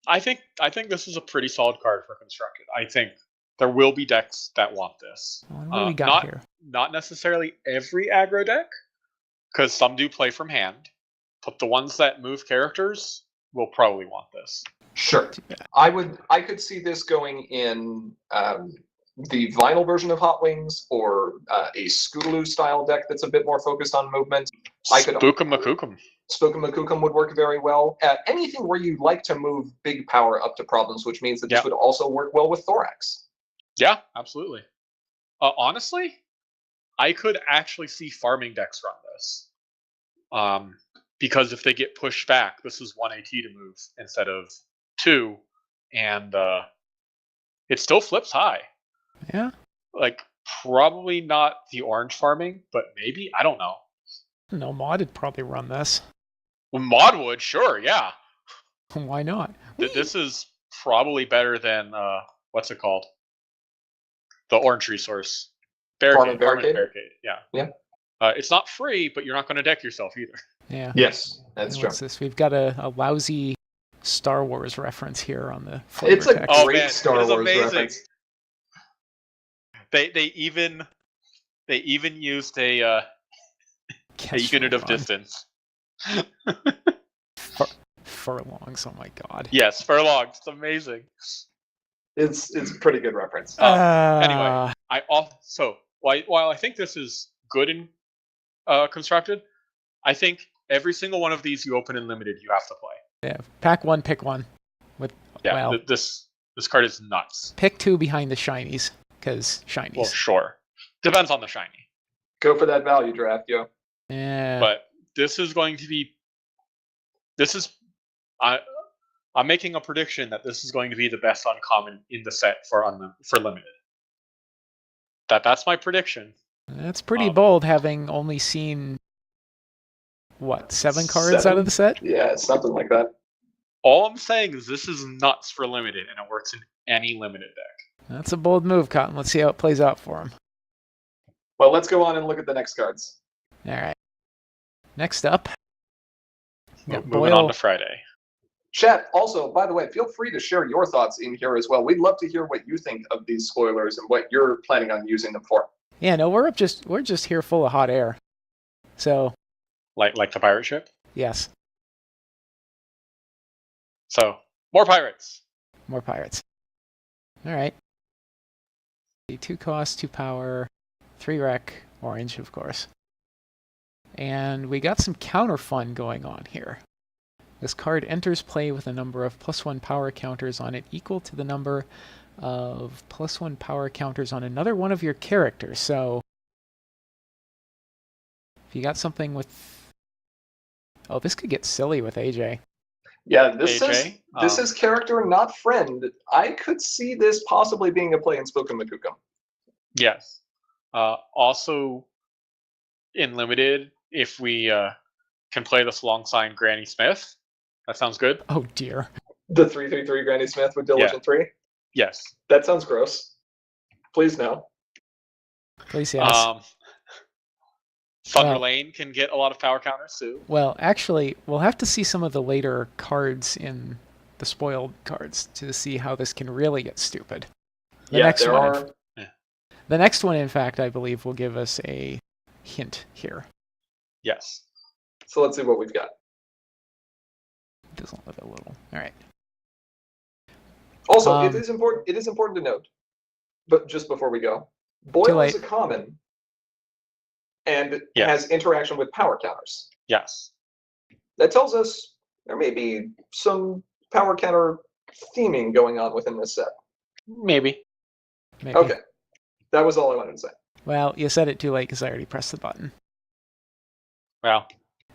Speaker 2: I think this is a pretty solid card for Constructed. I think there will be decks that want this.
Speaker 3: What do we got here?
Speaker 2: Not necessarily every aggro deck, because some do play from hand, but the ones that move characters will probably want this.
Speaker 1: Sure. I could see this going in the vinyl version of Hot Wings, or a Scootaloo style deck that's a bit more focused on movement.
Speaker 2: Spookum Makookum.
Speaker 1: Spookum Makookum would work very well. Anything where you like to move big power up to problems, which means that this would also work well with Thorax.
Speaker 2: Yeah, absolutely. Honestly, I could actually see farming decks run this. Because if they get pushed back, this is 1 AT to move instead of 2, and it still flips high.
Speaker 3: Yeah.
Speaker 2: Like, probably not the orange farming, but maybe, I don't know.
Speaker 3: No, Mod would probably run this.
Speaker 2: Well, Mod would, sure, yeah.
Speaker 3: Why not?
Speaker 2: This is probably better than what's it called? The orange resource.
Speaker 1: Farming
Speaker 2: Farming
Speaker 1: Barricade?
Speaker 2: Yeah.
Speaker 1: Yeah.
Speaker 2: It's not free, but you're not going to deck yourself either.
Speaker 3: Yeah.
Speaker 1: Yes, that's
Speaker 3: And
Speaker 1: true.
Speaker 3: what's this? We've got a lousy Star Wars reference here on the flavor
Speaker 1: It's a
Speaker 3: text.
Speaker 2: Oh,
Speaker 1: great
Speaker 2: man,
Speaker 1: Star
Speaker 2: it is
Speaker 1: Wars
Speaker 2: amazing.
Speaker 1: reference.
Speaker 2: They even used a unit of distance.
Speaker 3: Furlongs. Oh my god.
Speaker 2: Yes, furlongs. It's amazing.
Speaker 1: It's a pretty good reference.
Speaker 2: Anyway, while I think this is good and constructed, I think every single one of these you open in limited, you have to play.
Speaker 3: Yeah. Pack one, pick one.
Speaker 2: Yeah,
Speaker 3: Well,
Speaker 2: this card is nuts.
Speaker 3: pick two behind the shinies, because shinies.
Speaker 2: Well, sure, depends on the shiny.
Speaker 1: Go for that value draft, yo.
Speaker 3: Yeah.
Speaker 2: But this is going to be. I'm making a prediction that this is going to be the best uncommon in the set for limited. That's my prediction.
Speaker 3: That's pretty bold, having only seen what, 7 cards out
Speaker 1: Seven?
Speaker 3: of the set?
Speaker 1: Yeah, something like that.
Speaker 2: All I'm saying is this is nuts for limited, and it works in any limited deck.
Speaker 3: That's a bold move, Cotton. Let's see how it plays out for him.
Speaker 1: Well, let's go on and look at the next cards.
Speaker 3: All right. Next up, we got
Speaker 2: Moving on to Friday.
Speaker 1: Chat, also, by the way, feel free to share your thoughts in here as well. We'd love to hear what you think of these spoilers and what you're planning on using them for.
Speaker 3: Yeah, no, we're just here full of hot air. So,
Speaker 2: Like the pirate ship.
Speaker 3: yes,
Speaker 2: So more pirates.
Speaker 3: more pirates. All right. 2 cost, 2 power, 3 rec, orange, of course. And we got some counter fun going on here. This card enters play with a number of +1 power counters on it equal to the number of +1 power counters on another one of your characters. So, if you got something with... Oh, this could get silly with AJ.
Speaker 1: Yeah, this
Speaker 2: AJ,
Speaker 1: is character, not friend. I could see this possibly being a play in Spoken Makukum.
Speaker 2: Yes. Also, in limited, if we can play this alongside Granny Smith, that sounds good.
Speaker 3: Oh, dear.
Speaker 1: The 3/3/3 Granny Smith with Diligent 3?
Speaker 2: Yes.
Speaker 1: That sounds gross. Please no.
Speaker 3: Please, yes.
Speaker 2: Thunder
Speaker 3: Well-
Speaker 2: Lane can get a lot of power counters too.
Speaker 3: Well, actually, we'll have to see some of the later cards in the spoiled cards to see how this can really get stupid. The next one, in fact, I believe will give us a hint here.
Speaker 2: Yes.
Speaker 1: So let's see what we've got.
Speaker 3: Doesn't look a little. All right.
Speaker 1: Also, it is important to note, but just before we go, Boil is a common and has interaction with power counters.
Speaker 2: Yes.
Speaker 1: That tells us there may be some power counter theming going on within this set.
Speaker 2: Maybe.
Speaker 1: Okay. That was all I wanted to say.
Speaker 3: Well, you said it too late because I already pressed the button.
Speaker 2: Well,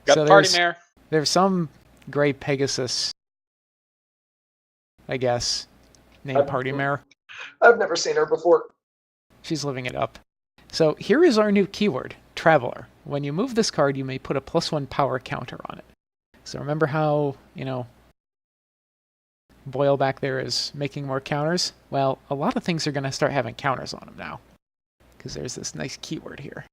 Speaker 2: got
Speaker 3: So
Speaker 2: the party mare.
Speaker 3: There's some gray Pegasus, I guess, named Party Mare.
Speaker 1: I've never seen her before.
Speaker 3: She's living it up. So here is our new keyword, Traveler. When you move this card, you may put a +1 power counter on it. So remember how, Boyle back there is making more counters? Well, a lot of things are going to start having counters on them now, because there's this nice keyword here.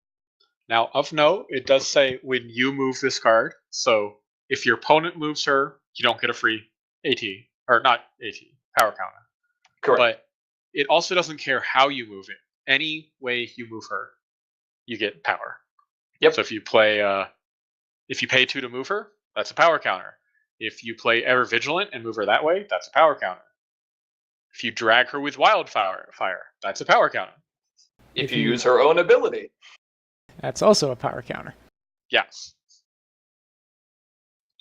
Speaker 2: Now, of note, it does say when you move this card. So if your opponent moves her, you don't get a free AT. Or not AT, power counter.
Speaker 1: Correct.
Speaker 2: But it also doesn't care how you move it. Any way you move her, you get power.
Speaker 1: Yep.
Speaker 2: So if you pay 2 to move her, that's a power counter. If you play Ever Vigilant and move her that way, that's a power counter. If you drag her with Wildfire, that's a power counter.
Speaker 1: If you use her own ability.
Speaker 3: That's also a power counter.
Speaker 2: Yes.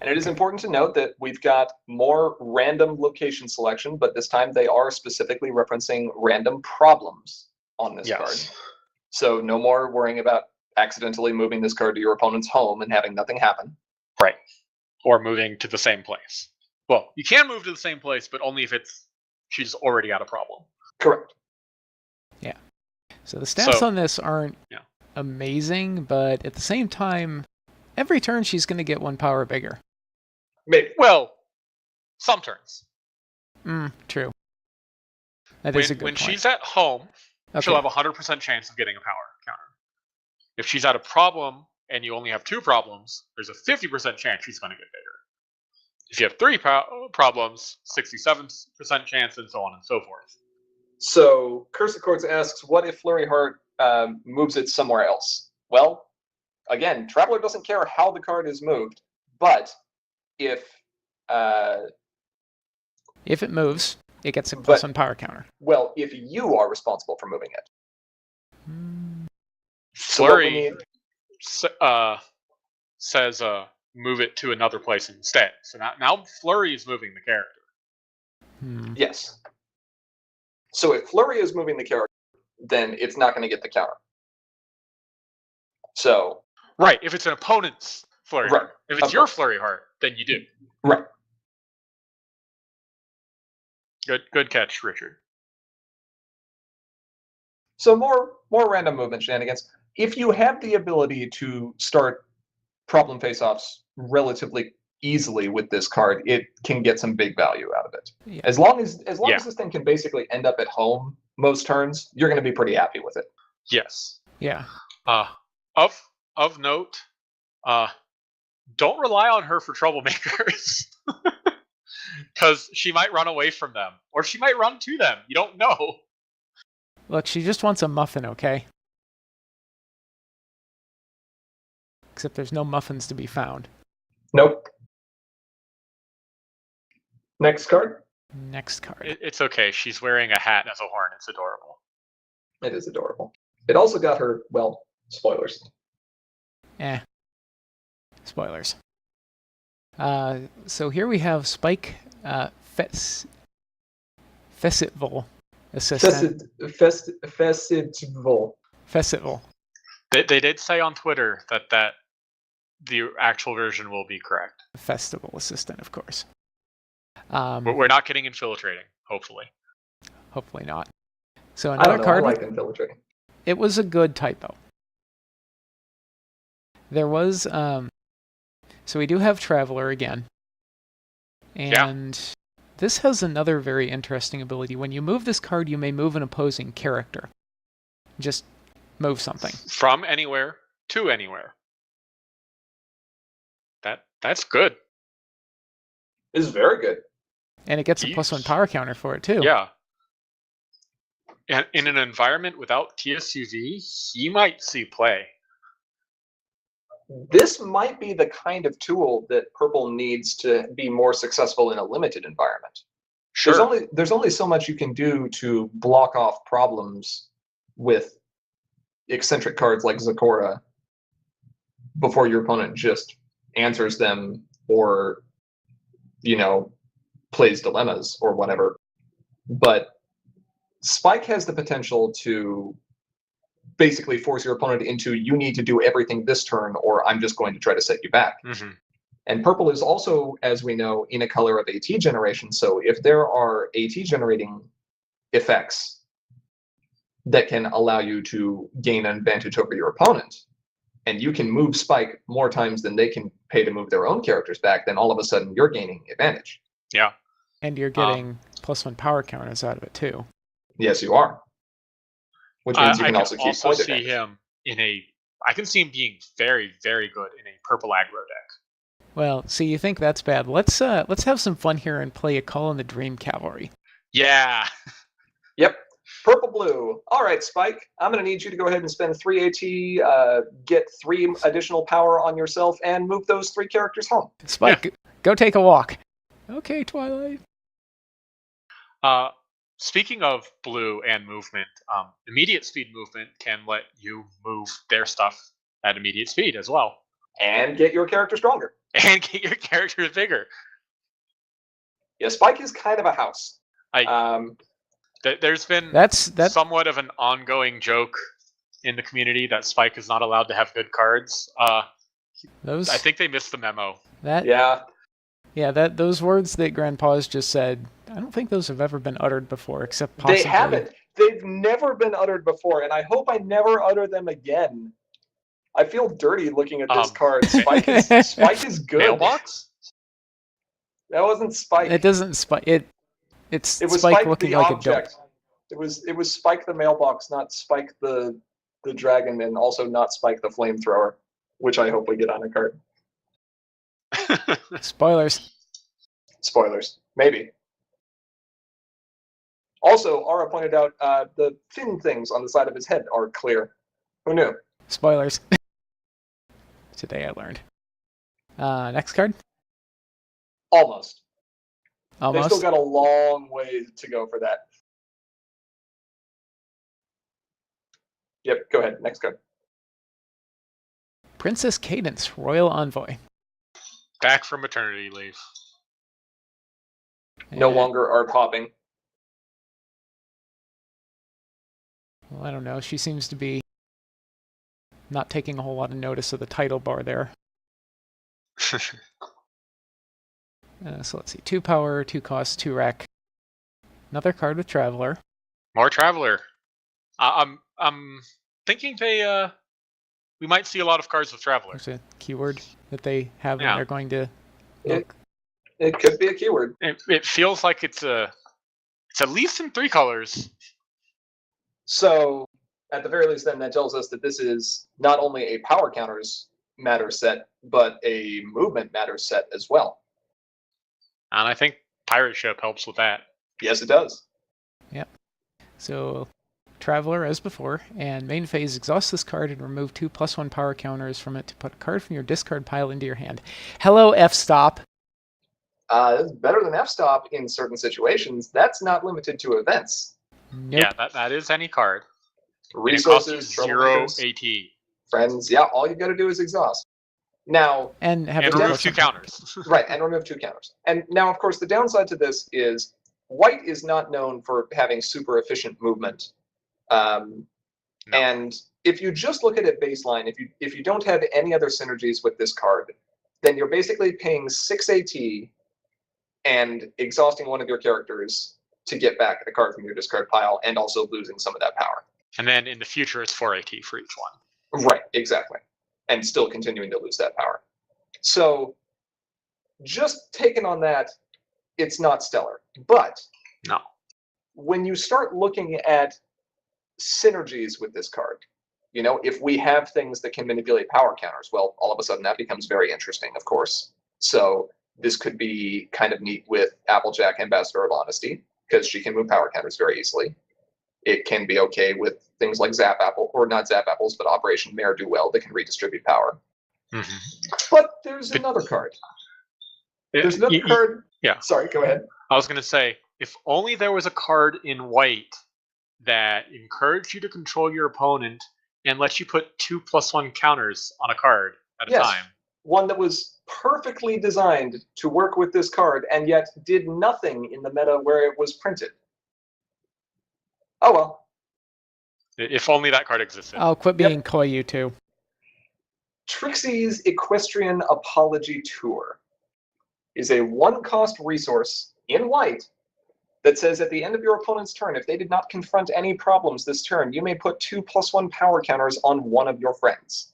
Speaker 1: And it is important to note that we've got more random location selection, but this time they are specifically referencing random problems on this card. So no more worrying about accidentally moving this card to your opponent's home and having nothing happen.
Speaker 2: Right. Or moving to the same place. Well, you can move to the same place, but only if she's already got a problem.
Speaker 1: Correct.
Speaker 3: Yeah. So the stats on this aren't amazing, but at the same time, every turn she's going to get 1 power bigger.
Speaker 1: Maybe.
Speaker 2: Well, some turns.
Speaker 3: True. That is a good
Speaker 2: When
Speaker 3: point.
Speaker 2: she's at home, she'll have a 100% chance of getting a power counter. If she's at a problem and you only have 2 problems, there's a 50% chance she's going to get bigger. If you have 3 problems, 67% chance, and so on and so forth.
Speaker 1: So Curse of Chords asks, what if Flurry Heart moves it somewhere else? Well, again, Traveler doesn't care how the card is moved, but if
Speaker 3: it moves, it gets a +1 power counter.
Speaker 1: Well, if you are responsible for moving it.
Speaker 2: Flurry says move it to another place instead. So now Flurry is moving the character.
Speaker 1: Yes. So if Flurry is moving the character, then it's not going to get the counter. So
Speaker 2: right, if it's an opponent's Flurry Heart. If it's your Flurry Heart, then you do.
Speaker 1: Right.
Speaker 2: Good catch, Richard.
Speaker 1: So more random movement shenanigans. If you have the ability to start problem face-offs relatively easily with this card, it can get some big value out of it.
Speaker 3: Yeah.
Speaker 1: As long as this thing can basically end up at home most turns, you're going to be pretty happy with it.
Speaker 2: Yes.
Speaker 3: Yeah.
Speaker 2: Of note, don't rely on her for troublemakers. Because she might run away from them. Or she might run to them. You don't know.
Speaker 3: Look, she just wants a muffin, okay? Except there's no muffins to be found.
Speaker 1: Nope. Next card.
Speaker 3: Next card.
Speaker 2: It's okay. She's wearing a hat as a horn. It's adorable.
Speaker 1: It is adorable. It also got her, well, spoilers.
Speaker 3: Spoilers. So here we have Spike Festival Assistant.
Speaker 1: Festival.
Speaker 2: They did say on Twitter that the actual version will be correct.
Speaker 3: Festival Assistant, of course.
Speaker 2: We're not getting infiltrating, hopefully.
Speaker 3: Hopefully not. So another card.
Speaker 1: I like infiltrating.
Speaker 3: It was a good typo. There was so we do have Traveler again. And this has another very interesting ability. When you move this card, you may move an opposing character. Just move something.
Speaker 2: From anywhere to anywhere. That's good.
Speaker 1: It's very good.
Speaker 3: And it gets a +1 power counter for it too.
Speaker 2: Yeah. And in an environment without TSUV, he might see play.
Speaker 1: This might be the kind of tool that Purple needs to be more successful in a limited environment.
Speaker 2: Sure.
Speaker 1: There's only so much you can do to block off problems with eccentric cards like Zakora before your opponent just answers them or, plays dilemmas or whatever. But Spike has the potential to basically force your opponent into, you need to do everything this turn or I'm just going to try to set you back.
Speaker 2: Mm-hmm.
Speaker 1: And Purple is also, as we know, in a color of AT generation. So if there are AT generating effects that can allow you to gain an advantage over your opponent, and you can move Spike more times than they can pay to move their own characters back, then all of a sudden you're gaining advantage.
Speaker 2: Yeah.
Speaker 3: And you're getting +1 power counters out of it too.
Speaker 1: Yes, you are. Which means you can also keep point
Speaker 2: see
Speaker 1: advantage.
Speaker 2: him I can see him being very, very good in a purple aggro deck.
Speaker 3: Well, see, you think that's bad. Let's have some fun here and play a Call in the Dream Cavalry.
Speaker 2: Yeah.
Speaker 1: Yep. Purple blue. All right, Spike. I'm going to need you to go ahead and spend 3 AT, get 3 additional power on yourself, and move those 3 characters home.
Speaker 3: Spike, go take a walk. Okay, Twilight.
Speaker 2: Speaking of blue and movement, immediate speed movement can let you move their stuff at immediate speed as well.
Speaker 1: And get your character stronger.
Speaker 2: And get your character bigger.
Speaker 1: Yeah, Spike is kind of a house.
Speaker 2: There's been
Speaker 3: that's
Speaker 2: somewhat of an ongoing joke in the community that Spike is not allowed to have good cards. I think they missed the memo.
Speaker 3: Those words that Grandpa's just said, I don't think those have ever been uttered before, except possibly.
Speaker 1: They haven't. They've never been uttered before, and I hope I never utter them again. I feel dirty looking at this card. Spike is good.
Speaker 2: Mailbox?
Speaker 1: That wasn't Spike.
Speaker 3: It doesn't Spike. It's
Speaker 1: It was
Speaker 3: Spike
Speaker 1: Spike
Speaker 3: looking
Speaker 1: the
Speaker 3: like a
Speaker 1: object. It was Spike the mailbox, not Spike the dragon, and also not Spike the flamethrower, which I hope we get on a card.
Speaker 3: dope. Spoilers.
Speaker 1: Spoilers, maybe. Also, Aura pointed out the fin things on the side of his head are clear. Who knew?
Speaker 3: Spoilers. Today I learned. Next card.
Speaker 1: Almost. They
Speaker 3: Almost.
Speaker 1: still got a long way to go for that. Yep, go ahead. Next card.
Speaker 3: Princess Cadence, Royal Envoy.
Speaker 2: Back from maternity leave.
Speaker 1: No
Speaker 3: And-
Speaker 1: longer art hopping.
Speaker 3: Well, I don't know. She seems to be not taking a whole lot of notice of the title bar there. So let's see. 2 power, 2 cost, 2 rec. Another card with Traveler.
Speaker 2: More Traveler. I'm thinking we might see a lot of cards with Traveler.
Speaker 3: There's a keyword that they have when
Speaker 2: Yeah.
Speaker 3: they're going to
Speaker 1: It,
Speaker 3: look.
Speaker 1: it could be a keyword.
Speaker 2: It feels like it's at least in 3 colors.
Speaker 1: So, at the very least, then that tells us that this is not only a power counters matter set, but a movement matter set as well.
Speaker 2: And I think Pirate Ship helps with that.
Speaker 1: Yes, it does.
Speaker 3: So Traveler as before, and main phase, exhaust this card and remove 2 +1 power counters from it to put a card from your discard pile into your hand. Hello, F-Stop.
Speaker 1: It's better than F-Stop in certain situations. That's not limited to events.
Speaker 3: Nope.
Speaker 2: Yeah, that is any card. And it
Speaker 1: Resources,
Speaker 2: costs you 0
Speaker 1: troublemakers,
Speaker 2: AT.
Speaker 1: friends. Yeah, all you got to do is exhaust. Now,
Speaker 3: And have
Speaker 2: And
Speaker 3: a
Speaker 2: remove
Speaker 3: +1
Speaker 2: 2 counters.
Speaker 1: right, and remove 2 counters. And now, of course, the downside to this is white is not known for having super efficient movement.
Speaker 2: No.
Speaker 1: And if you just look at it baseline, if you don't have any other synergies with this card, then you're basically paying 6 AT and exhausting one of your characters to get back a card from your discard pile, and also losing some of that power.
Speaker 2: And then in the future, it's 4 AT for each one.
Speaker 1: Right, exactly. And still continuing to lose that power. So just taking on that, it's not stellar. But
Speaker 2: No.
Speaker 1: when you start looking at synergies with this card, you know, if we have things that can manipulate power counters, well, all of a sudden that becomes very interesting, of course. So this could be kind of neat with Applejack, Ambassador of Honesty, because she can move power counters very easily. It can be okay with things like Zap Apple, or not Zap Apples, but Operation Mayor Duel that can redistribute power. But there's another card. There's another card.
Speaker 2: Yeah.
Speaker 1: Sorry, go ahead.
Speaker 2: I was going to say, if only there was a card in white that encouraged you to control your opponent and let you put 2 +1 counters on a card at a
Speaker 1: Yes.
Speaker 2: time.
Speaker 1: One that was perfectly designed to work with this card and yet did nothing in the meta where it was printed. Oh well.
Speaker 2: If only that card existed.
Speaker 3: I'll quit being coy, you two.
Speaker 1: Trixie's Equestrian Apology Tour is a 1-cost resource in white that says at the end of your opponent's turn, if they did not confront any problems this turn, you may put 2 +1 power counters on one of your friends.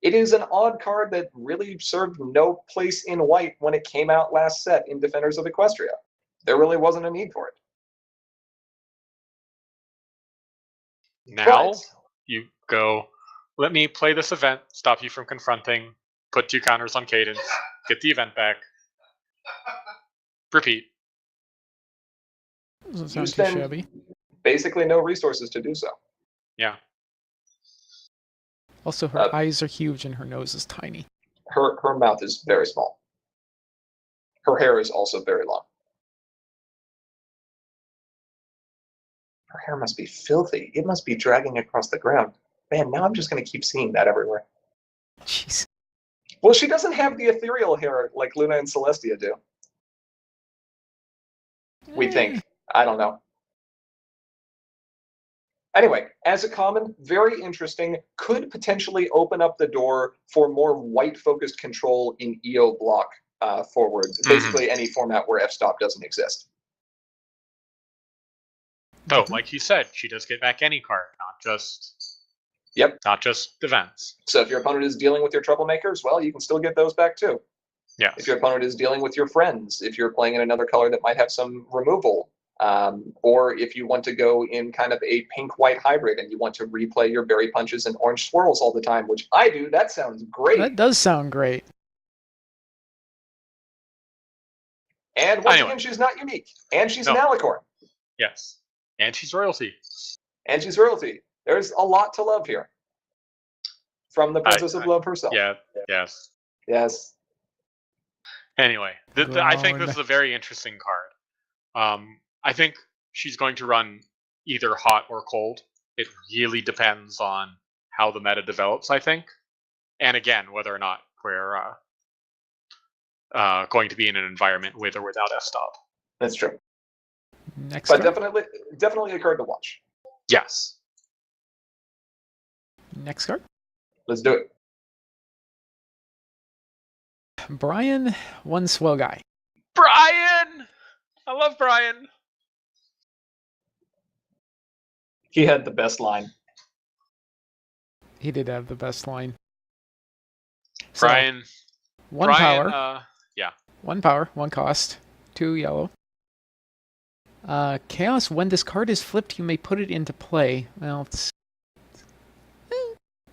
Speaker 1: It is an odd card that really served no place in white when it came out last set in Defenders of Equestria. There really wasn't a need for it.
Speaker 2: Now
Speaker 1: But
Speaker 2: you go, let me play this event, stop you from confronting, put 2 counters on Cadence, get the event back, repeat.
Speaker 3: Doesn't
Speaker 1: you
Speaker 3: sound too
Speaker 1: spend
Speaker 3: shabby.
Speaker 1: basically no resources to do so.
Speaker 2: Yeah.
Speaker 3: Also, her eyes are huge and her nose is tiny.
Speaker 1: Her mouth is very small. Her hair is also very long. Her hair must be filthy. It must be dragging across the ground. Man, now I'm just going to keep seeing that everywhere.
Speaker 3: Jeez.
Speaker 1: Well, she doesn't have the ethereal hair like Luna and Celestia do. We think. I don't know. Anyway, as a common, very interesting, could potentially open up the door for more white-focused control in EO block forwards. Basically any format where F-Stop doesn't exist.
Speaker 2: So, like you said, she does get back any card, not just
Speaker 1: Yep.
Speaker 2: not just events.
Speaker 1: So if your opponent is dealing with your troublemakers, well, you can still get those back too.
Speaker 2: Yes.
Speaker 1: If your opponent is dealing with your friends, if you're playing in another color that might have some removal, or if you want to go in kind of a pink-white hybrid and you want to replay your berry punches and orange swirls all the time, which I do, that sounds great.
Speaker 3: That does sound great.
Speaker 1: And once
Speaker 2: Anyway.
Speaker 1: again, she's not unique. And she's
Speaker 2: No.
Speaker 1: an alicorn.
Speaker 2: Yes. And she's royalty.
Speaker 1: And she's royalty. There's a lot to love here. From the Princess of Love herself.
Speaker 2: Yeah. Yes.
Speaker 1: Yes.
Speaker 2: Anyway, I think this
Speaker 3: Grown.
Speaker 2: is a very interesting card. I think she's going to run either hot or cold. It really depends on how the meta develops, I think. And again, whether or not we're going to be in an environment with or without f-stop.
Speaker 1: That's true.
Speaker 3: Next
Speaker 1: But
Speaker 3: card.
Speaker 1: definitely a card to watch.
Speaker 2: Yes.
Speaker 3: Next card.
Speaker 1: Let's do it.
Speaker 3: Brian, one swell guy.
Speaker 2: Brian! I love Brian.
Speaker 1: He had the best line.
Speaker 3: He did have the best line. So,
Speaker 2: Brian.
Speaker 3: one power.
Speaker 2: Yeah.
Speaker 3: 1 power, 1 cost, 2 yellow. Chaos, when this card is flipped, you may put it into play. Well,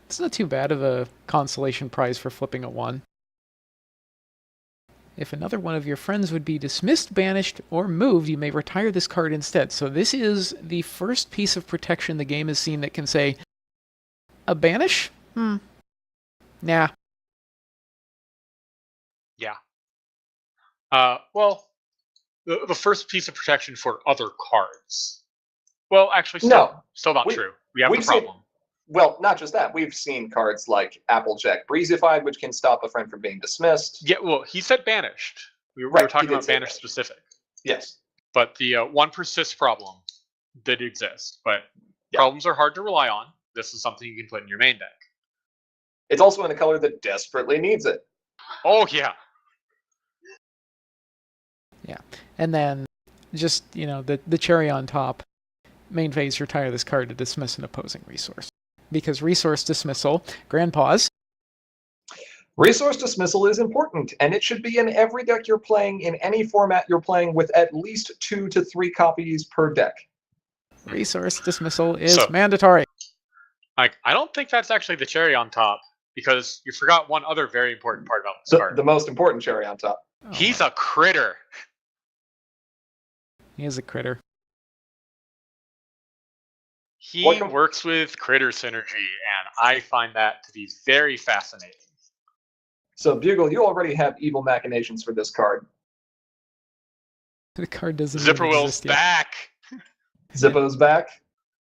Speaker 3: it's not too bad of a consolation prize for flipping a 1. If another one of your friends would be dismissed, banished, or moved, you may retire this card instead. So this is the first piece of protection the game has seen that can say, a banish? Nah.
Speaker 2: Yeah. Well, the first piece of protection for other cards. Well, actually, still not true. We have the problem.
Speaker 1: Well, not just that. We've seen cards like Applejack Breezified, which can stop a friend from being dismissed.
Speaker 2: Yeah, well, he said banished. We were talking about banished specific.
Speaker 1: Yes.
Speaker 2: But the one persist problem did exist. But problems are hard to rely on. This is something you can put in your main deck.
Speaker 1: It's also in a color that desperately needs it.
Speaker 2: Oh, yeah.
Speaker 3: Yeah. And then, just, the cherry on top, main phase, retire this card to dismiss an opposing resource. Because resource dismissal, grand pause.
Speaker 1: Resource dismissal is important, and it should be in every deck you're playing, in any format you're playing, with at least 2 to 3 copies per deck.
Speaker 3: Resource dismissal is mandatory.
Speaker 2: I don't think that's actually the cherry on top, because you forgot one other very important part about this card.
Speaker 1: The most important cherry on top.
Speaker 2: He's a critter.
Speaker 3: He is a critter.
Speaker 2: He works with critter synergy, and I find that to be very fascinating.
Speaker 1: So, Bugle, you already have evil machinations for this card.
Speaker 3: The card doesn't
Speaker 2: Zipperwill's back.
Speaker 1: Zippo's back?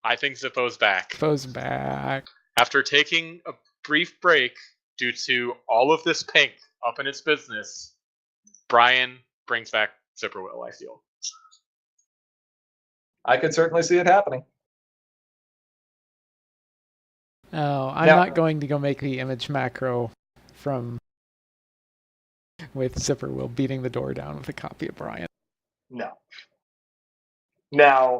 Speaker 2: I think Zippo's back.
Speaker 3: Zippo's back.
Speaker 2: After taking a brief break due to all of this pink up in its business, Brian brings back Zipperwill, I feel.
Speaker 1: I could certainly see it happening.
Speaker 3: Oh, I'm not going to go make the image macro with Zipperwill beating the door down with a copy of Brian.
Speaker 1: No. Now,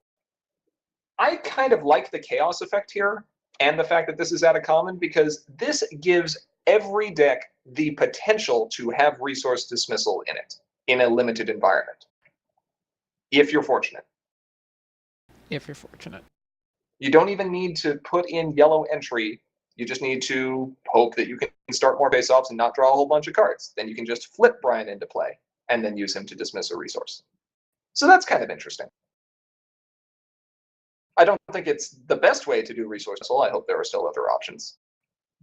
Speaker 1: I kind of like the chaos effect here, and the fact that this is out of common, because this gives every deck the potential to have resource dismissal in it, in a limited environment. If you're fortunate.
Speaker 3: If you're fortunate.
Speaker 1: You don't even need to put in yellow entry. You just need to hope that you can start more face-offs and not draw a whole bunch of cards. Then you can just flip Brian into play and then use him to dismiss a resource. So that's kind of interesting. I don't think it's the best way to do resource dismissal. I hope there are still other options.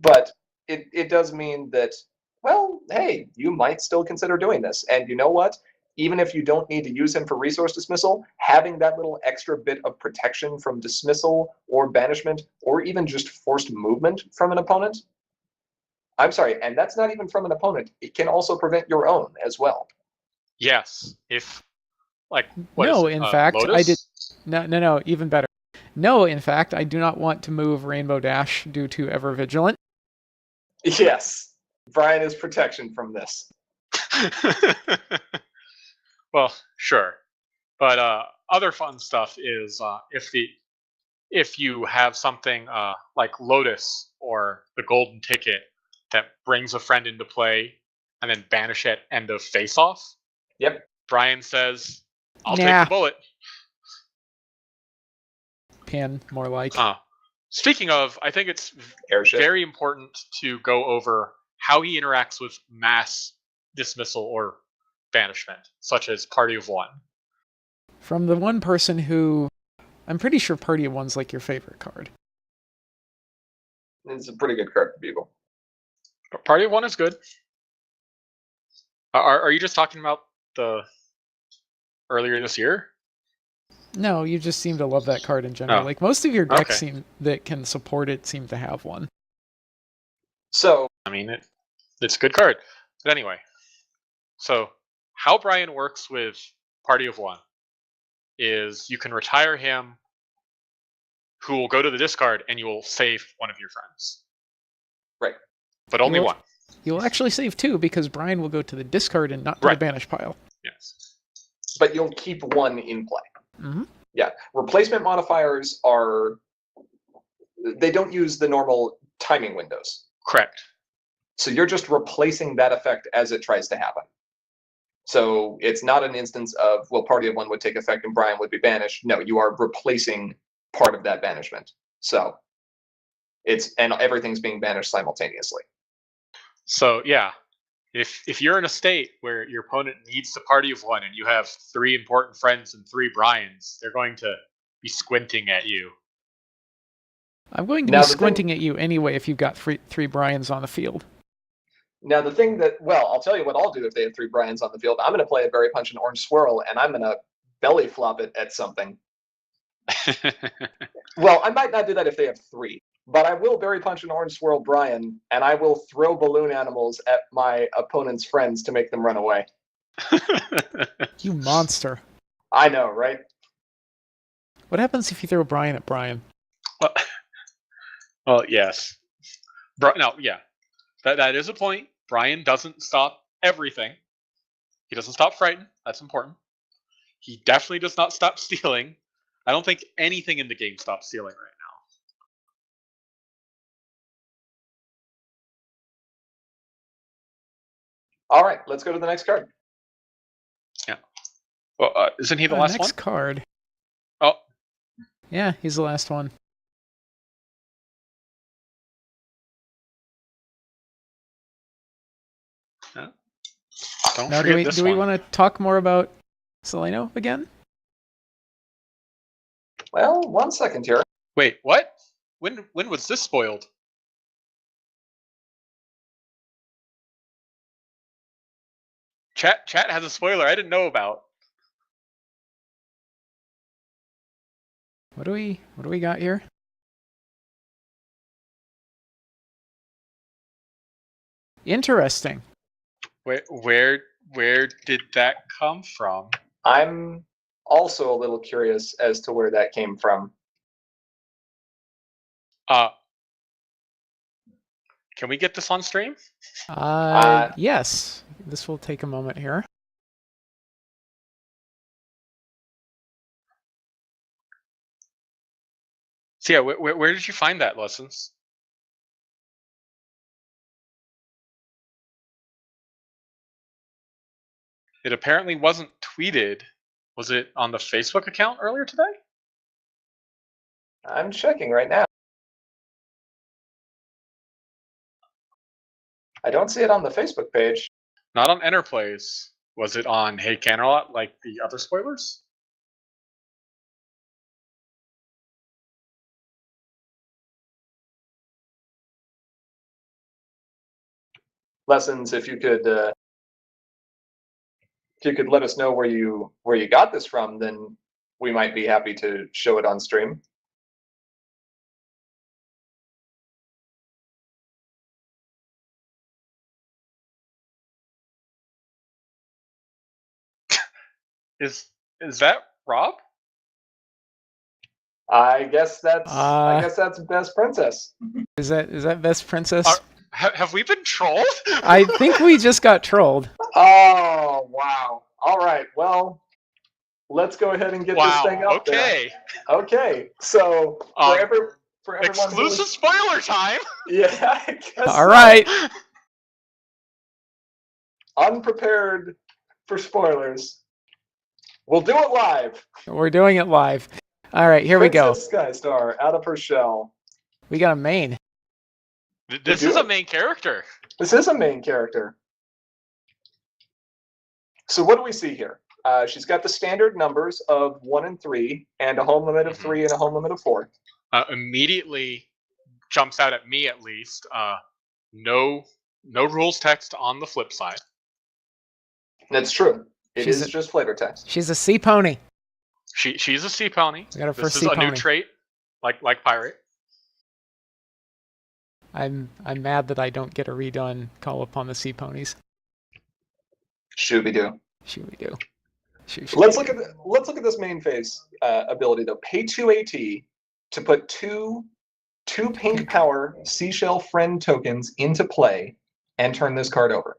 Speaker 1: But it does mean that, well, hey, you might still consider doing this. And you know what? Even if you don't need to use him for resource dismissal, having that little extra bit of protection from dismissal or banishment, or even just forced movement from an opponent. I'm sorry, and that's not even from an opponent. It can also prevent your own as well.
Speaker 2: Yes. If,
Speaker 3: in fact,
Speaker 2: Lotus?
Speaker 3: I did. No, even better. No, in fact, I do not want to move Rainbow Dash due to Ever Vigilant.
Speaker 1: Yes. Brian is protection from this.
Speaker 2: Well, sure, but other fun stuff is if you have something like Lotus or the Golden Ticket that brings a friend into play, and then banish at end of face-off.
Speaker 1: Yep.
Speaker 2: Brian says, I'll
Speaker 3: Nah.
Speaker 2: take the bullet.
Speaker 3: Pin, more like.
Speaker 2: Speaking of, I think it's
Speaker 1: Airship.
Speaker 2: very important to go over how he interacts with mass dismissal or banishment, such as Party of One.
Speaker 3: From the one person who... I'm pretty sure Party of One's like your favorite card.
Speaker 1: It's a pretty good card for people.
Speaker 2: Party of One is good. Are you just talking about the earlier this year?
Speaker 3: No, you just seem to love that card in general.
Speaker 2: Oh.
Speaker 3: Like, most of your decks
Speaker 2: Okay.
Speaker 3: that can support it seem to have one.
Speaker 1: So,
Speaker 2: I mean, it's a good card. But anyway, so how Brian works with Party of One is you can retire him, who will go to the discard, and you will save one of your friends.
Speaker 1: Right.
Speaker 2: But only
Speaker 3: You'll-
Speaker 2: one.
Speaker 3: You'll actually save 2 because Brian will go to the discard and not to
Speaker 2: Right.
Speaker 3: the banish pile.
Speaker 2: Yes.
Speaker 1: but you'll keep one in play.
Speaker 3: Mm-hmm.
Speaker 1: Yeah. Replacement modifiers they don't use the normal timing windows.
Speaker 2: Correct.
Speaker 1: So you're just replacing that effect as it tries to happen. So it's not an instance of, well, Party of One would take effect and Brian would be banished. No, you are replacing part of that banishment. So and everything's being banished simultaneously.
Speaker 2: So yeah, if you're in a state where your opponent needs to Party of One and you have 3 important friends and 3 Brians, they're going to be squinting at you.
Speaker 3: I'm going to
Speaker 1: Now,
Speaker 3: be
Speaker 1: the thing-
Speaker 3: squinting at you anyway if you've got 3 Brians on the field.
Speaker 1: Now, the thing that, well, I'll tell you what I'll do if they have 3 Brians on the field. I'm going to play a Berry Punch and Orange Swirl, and I'm going to belly flop it at something. Well, I might not do that if they have 3, but I will Berry Punch and Orange Swirl Brian, and I will throw balloon animals at my opponent's friends to make them run away.
Speaker 3: You monster.
Speaker 1: I know, right?
Speaker 3: What happens if you throw Brian at Brian?
Speaker 2: Well, yes. No, yeah. That is a point. Brian doesn't stop everything. He doesn't stop Frighten. That's important. He definitely does not stop stealing. I don't think anything in the game stops stealing right now.
Speaker 1: All right, let's go to the next card.
Speaker 2: Yeah. Well, isn't he the
Speaker 3: Oh,
Speaker 2: last
Speaker 3: next
Speaker 2: one?
Speaker 3: card.
Speaker 2: Oh.
Speaker 3: Yeah, he's the last one.
Speaker 2: Yeah. Don't
Speaker 3: Now,
Speaker 2: forget this
Speaker 3: do we
Speaker 2: one.
Speaker 3: want to talk more about Seleno again?
Speaker 1: Well, 1 second here.
Speaker 2: Wait, what? When was this spoiled? Chat has a spoiler I didn't know about.
Speaker 3: What do we got here? Interesting.
Speaker 2: Where did that come from?
Speaker 1: I'm also a little curious as to where that came from.
Speaker 2: Can we get this on stream?
Speaker 3: Yes. This will take a moment here.
Speaker 2: So yeah, where did you find that, Lessons? It apparently wasn't tweeted. Was it on the Facebook account earlier today?
Speaker 1: I'm checking right now. I don't see it on the Facebook page.
Speaker 2: Not on Enterplays. Was it on Hey Canterlot like the other spoilers?
Speaker 1: Lessons, if you could let us know where you got this from, then we might be happy to show it on stream.
Speaker 2: Is that Rob?
Speaker 1: I guess that's Best Princess.
Speaker 3: Is that Best Princess?
Speaker 2: Have we been trolled?
Speaker 3: I think we just got trolled.
Speaker 1: Oh wow! All right, well, let's go ahead and get this thing up
Speaker 2: okay.
Speaker 1: there. Okay, so for everyone
Speaker 2: exclusive spoiler time.
Speaker 1: Yeah, I guess
Speaker 3: All right.
Speaker 1: unprepared for spoilers. We'll do it live.
Speaker 3: We're doing it live. All right, here we go.
Speaker 1: Princess Skystar out of her shell.
Speaker 3: We got a main.
Speaker 2: This
Speaker 1: do
Speaker 2: is a
Speaker 1: it.
Speaker 2: main character.
Speaker 1: This is a main character. So what do we see here? She's got the standard numbers of 1 and 3, and a home limit of 3 and a home limit of 4.
Speaker 2: Immediately jumps out at me, at least. No rules text on the flip side.
Speaker 1: That's true. It
Speaker 3: She's
Speaker 1: is
Speaker 3: a-
Speaker 1: just flavor text.
Speaker 3: She's a sea pony.
Speaker 2: She's a sea pony.
Speaker 3: We got her
Speaker 2: This
Speaker 3: first
Speaker 2: is
Speaker 3: sea
Speaker 2: a new
Speaker 3: pony.
Speaker 2: trait, like pirate.
Speaker 3: I'm mad that I don't get a read on Call Upon the Sea Ponies.
Speaker 1: Shooby-doo.
Speaker 3: Should we do?
Speaker 1: Let's look at this main phase ability though. Pay 2 AT to put two pink power seashell friend tokens into play and turn this card over.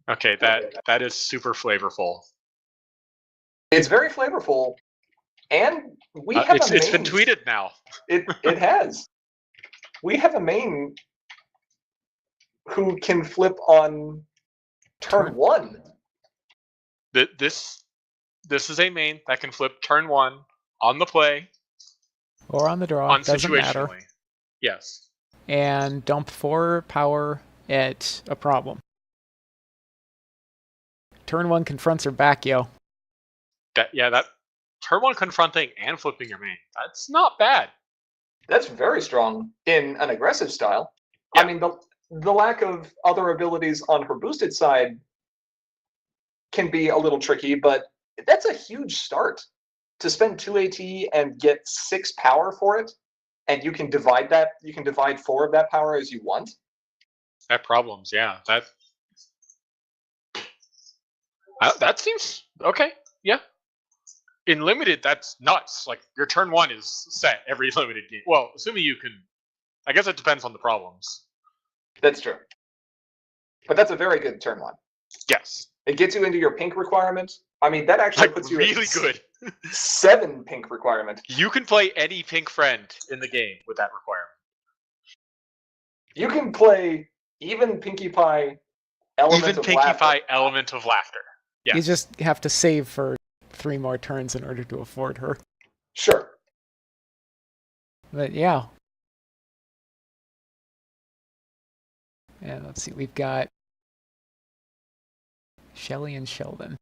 Speaker 2: Okay, that is super flavorful.
Speaker 1: It's very flavorful, and we have a main.
Speaker 2: It's been tweeted now.
Speaker 1: It has. We have a main who can flip on turn 1.
Speaker 2: This is a main that can flip turn 1 on the play,
Speaker 3: Or on the draw.
Speaker 2: on
Speaker 3: Doesn't matter.
Speaker 2: situationally. Yes.
Speaker 3: And dump 4 power at a problem. Turn 1 confronts her back, yo.
Speaker 2: That turn 1 confronting and flipping your main. That's not bad.
Speaker 1: That's very strong in an aggressive style.
Speaker 2: Yeah.
Speaker 1: I mean, the lack of other abilities on her boosted side can be a little tricky, but that's a huge start to spend 2 AT and get 6 power for it, and you can divide that. You can divide 4 of that power as you want.
Speaker 2: That problems, yeah. That seems okay. Yeah. In limited, that's nuts. Like your turn 1 is set every limited game. Well, assuming you can. I guess it depends on the problems.
Speaker 1: That's true. But that's a very good turn 1.
Speaker 2: Yes.
Speaker 1: It gets you into your pink requirement. I mean, that actually
Speaker 2: Like
Speaker 1: puts you
Speaker 2: really
Speaker 1: at
Speaker 2: good.
Speaker 1: 7 pink requirement.
Speaker 2: You can play any pink friend in the game with that requirement.
Speaker 1: You can play even Pinkie Pie Element
Speaker 2: Even
Speaker 1: of
Speaker 2: Pinkie
Speaker 1: Laughter.
Speaker 2: Pie Element of Laughter. Yes.
Speaker 3: You just have to save for 3 more turns in order to afford her.
Speaker 1: Sure.
Speaker 3: But yeah. And let's see, we've got Shelly and Sheldon.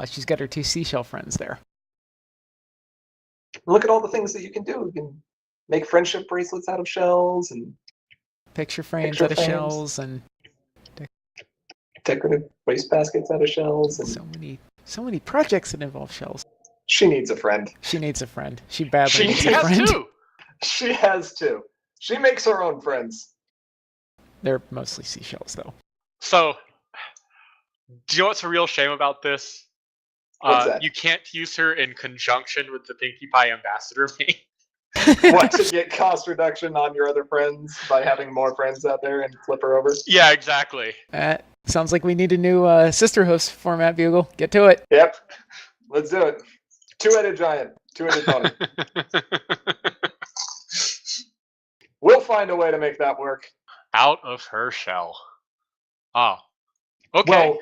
Speaker 3: She's got her 2 seashell friends there.
Speaker 1: Look at all the things that you can do. You can make friendship bracelets out of shells and
Speaker 3: Picture frames
Speaker 1: Picture
Speaker 3: out of
Speaker 1: frames.
Speaker 3: shells and
Speaker 1: decorative wastebaskets out of shells. And
Speaker 3: so many projects that involve shells.
Speaker 1: she needs a friend.
Speaker 3: She needs a friend. She badly
Speaker 1: She
Speaker 3: needs
Speaker 2: She
Speaker 3: a
Speaker 2: has
Speaker 3: friend.
Speaker 2: two.
Speaker 1: She has to. She makes her own friends.
Speaker 3: They're mostly seashells, though.
Speaker 2: So, do you know what's a real shame about this?
Speaker 1: What's that?
Speaker 2: You can't use her in conjunction with the Pinkie Pie Ambassador main.
Speaker 1: What, to get cost reduction on your other friends by having more friends out there and flip her over?
Speaker 2: Yeah, exactly.
Speaker 3: Sounds like we need a new sister host format, Bugle. Get to it.
Speaker 1: Yep. Let's do it. 2-headed giant. 2-headed pony. We'll find a way to make that work.
Speaker 2: Out of her shell. Oh. Okay.
Speaker 1: Well,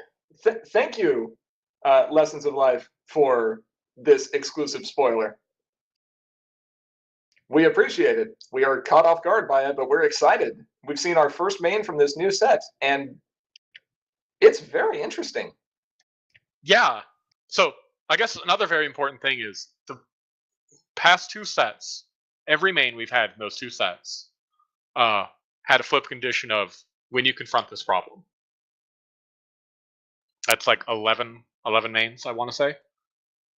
Speaker 1: thank you, Lessons of Life, for this exclusive spoiler. We appreciate it. We are caught off guard by it, but we're excited. We've seen our first main from this new set, and it's very interesting.
Speaker 2: Yeah. So, I guess another very important thing is the past 2 sets, every main we've had in those 2 sets, had a flip condition of when you confront this problem. That's like 11 mains, I want to say.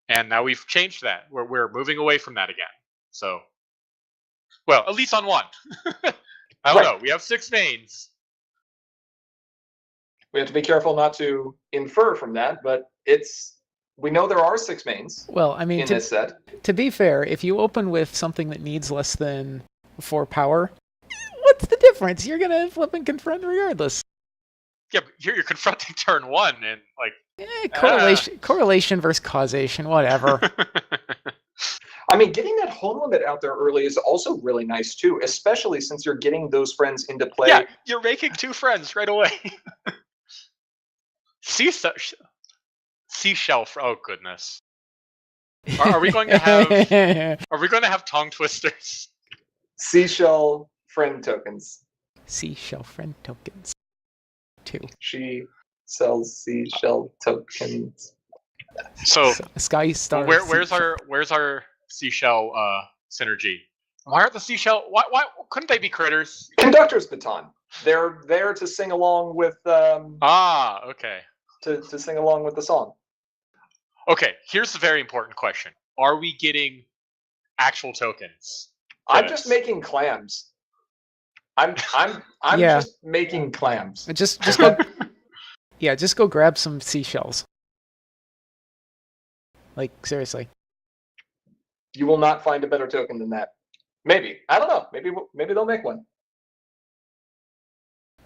Speaker 2: And now we've changed that. We're moving away from that again. So, well, at least on 1. I don't know. We have 6 mains.
Speaker 1: We have to be careful not to infer from that, but we know there are 6 mains
Speaker 3: Well, I mean,
Speaker 1: in this set.
Speaker 3: to be fair, if you open with something that needs less than 4 power, what's the difference? You're going to flip and confront regardless.
Speaker 2: Yeah, but you're confronting turn 1 and like
Speaker 3: Correlation versus causation, whatever.
Speaker 1: I mean, getting that home limit out there early is also really nice too, especially since you're getting those friends into play.
Speaker 2: Yeah, you're making 2 friends right away. Seashell. Oh goodness. Are we going to have? Are we going to have tongue twisters?
Speaker 1: Seashell friend tokens.
Speaker 3: Seashell friend tokens. 2.
Speaker 1: She sells seashell tokens.
Speaker 2: So
Speaker 3: Sky Star.
Speaker 2: where's our seashell synergy? Why aren't the seashell? Why couldn't they be critters?
Speaker 1: Conductor's baton. They're there to sing along with.
Speaker 2: Okay.
Speaker 1: To sing along with the song.
Speaker 2: Okay. Here's the very important question: are we getting actual tokens?
Speaker 1: I'm just making clams. I'm
Speaker 3: Yeah.
Speaker 1: just making clams.
Speaker 3: Just go. Yeah, just go grab some seashells. Like, seriously.
Speaker 1: You will not find a better token than that. Maybe. I don't know. Maybe they'll make one.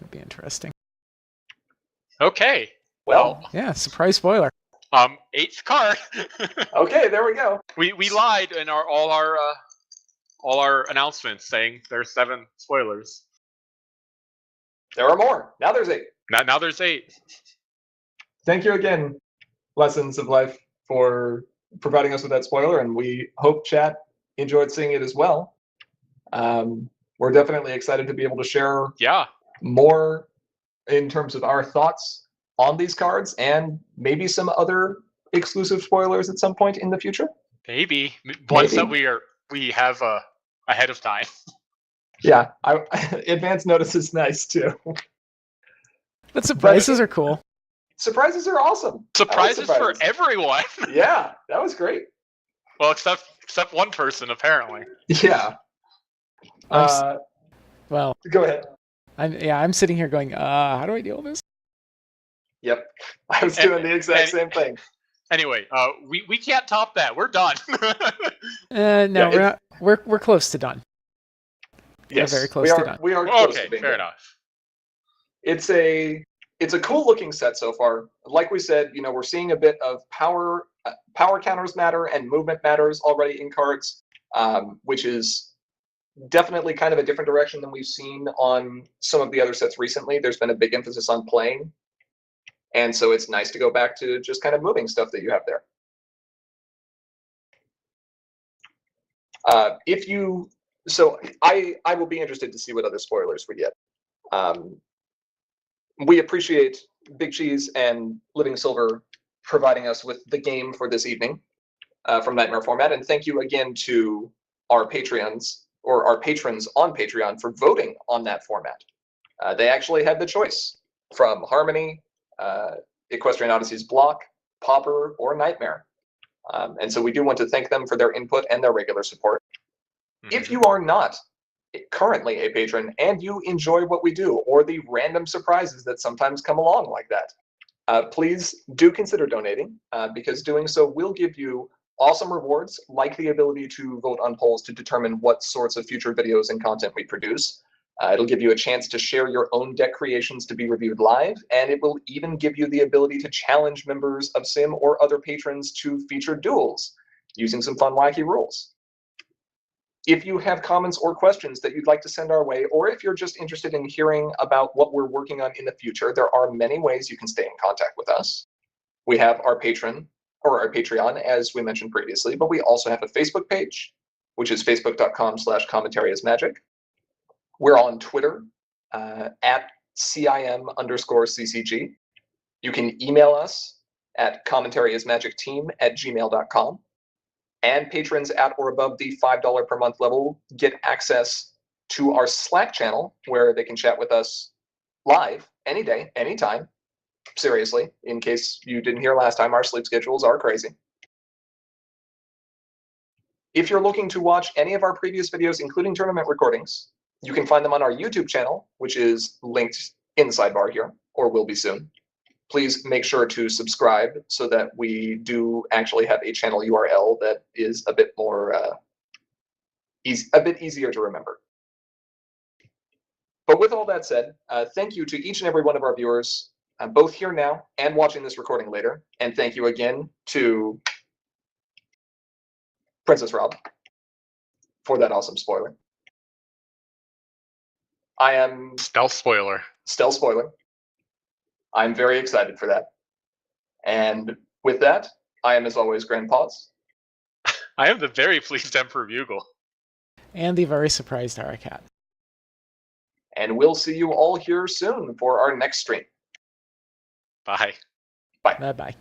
Speaker 3: It'd be interesting.
Speaker 2: Okay.
Speaker 1: Well,
Speaker 3: Yeah, surprise spoiler.
Speaker 2: 8th card.
Speaker 1: okay, there we go.
Speaker 2: We lied in all our announcements saying there's 7 spoilers.
Speaker 1: There are more. Now there's 8.
Speaker 2: Now there's 8.
Speaker 1: Thank you again, Lessons of Life, for providing us with that spoiler, and we hope chat enjoyed seeing it as well. We're definitely excited to be able to share more in terms of our thoughts on these cards and maybe some other exclusive spoilers at some point in the future.
Speaker 2: Maybe ones that we have ahead of time.
Speaker 1: Yeah, advance notice is nice too.
Speaker 3: But surprises are cool.
Speaker 1: Surprises are awesome.
Speaker 2: Surprises for everyone.
Speaker 1: Yeah, that was great.
Speaker 2: Well, except one person apparently.
Speaker 1: Yeah.
Speaker 3: Well,
Speaker 1: go ahead.
Speaker 3: I'm sitting here going, how do I deal with this?
Speaker 1: Yep, I was doing the exact same thing.
Speaker 2: Anyway, we can't top that. We're done.
Speaker 3: No, we're not. We're close to done.
Speaker 1: Yes,
Speaker 3: we're very close to done.
Speaker 1: We are close
Speaker 2: okay,
Speaker 1: to being
Speaker 2: fair
Speaker 1: done.
Speaker 2: enough.
Speaker 1: It's a cool looking set so far. Like we said, we're seeing a bit of power counters matter and movement matters already in cards, which is definitely kind of a different direction than we've seen on some of the other sets recently. There's been a big emphasis on playing, and so it's nice to go back to just kind of moving stuff that you have there. So I will be interested to see what other spoilers we get. We appreciate Big Cheese and Living Silver providing us with the game for this evening from Nightmare Format, and thank you again to our Patreons or our patrons on Patreon for voting on that format. They actually had the choice from Harmony, Equestrian Odyssey's Block, Pauper, or Nightmare. And so we do want to thank them for their input and their regular support. If you are not currently a patron and you enjoy what we do or the random surprises that sometimes come along like that, please do consider donating because doing so will give you awesome rewards like the ability to vote on polls to determine what sorts of future videos and content we produce. It'll give you a chance to share your own deck creations to be reviewed live, and it will even give you the ability to challenge members of Sim or other patrons to feature duels using some fun, wacky rules. If you have comments or questions that you'd like to send our way, or if you're just interested in hearing about what we're working on in the future, there are many ways you can stay in contact with us. We have our Patreon, as we mentioned previously, but we also have a Facebook page, which is facebook.com/commentaryismagic. We're on Twitter at CIM_CCG. You can email us at commentaryismagicteam@gmail.com. And patrons at or above the $5 per month level get access to our Slack channel where they can chat with us live any day, anytime. Seriously, in case you didn't hear last time, our sleep schedules are crazy. If you're looking to watch any of our previous videos, including tournament recordings, you can find them on our YouTube channel, which is linked in the sidebar here, or will be soon. Please make sure to subscribe so that we do actually have a channel URL that is a bit more a bit easier to remember. But with all that said, thank you to each and every one of our viewers, both here now and watching this recording later. And thank you again to Princess Rob. for that awesome spoiler. I am
Speaker 2: Stealth spoiler.
Speaker 1: stealth spoiler. I'm very excited for that. And with that, I am as always Grandpaws.
Speaker 2: I am the very pleased Emperor Bugle.
Speaker 3: And the very surprised Arakat.
Speaker 1: And we'll see you all here soon for our next stream.
Speaker 2: Bye.
Speaker 3: Bye-bye.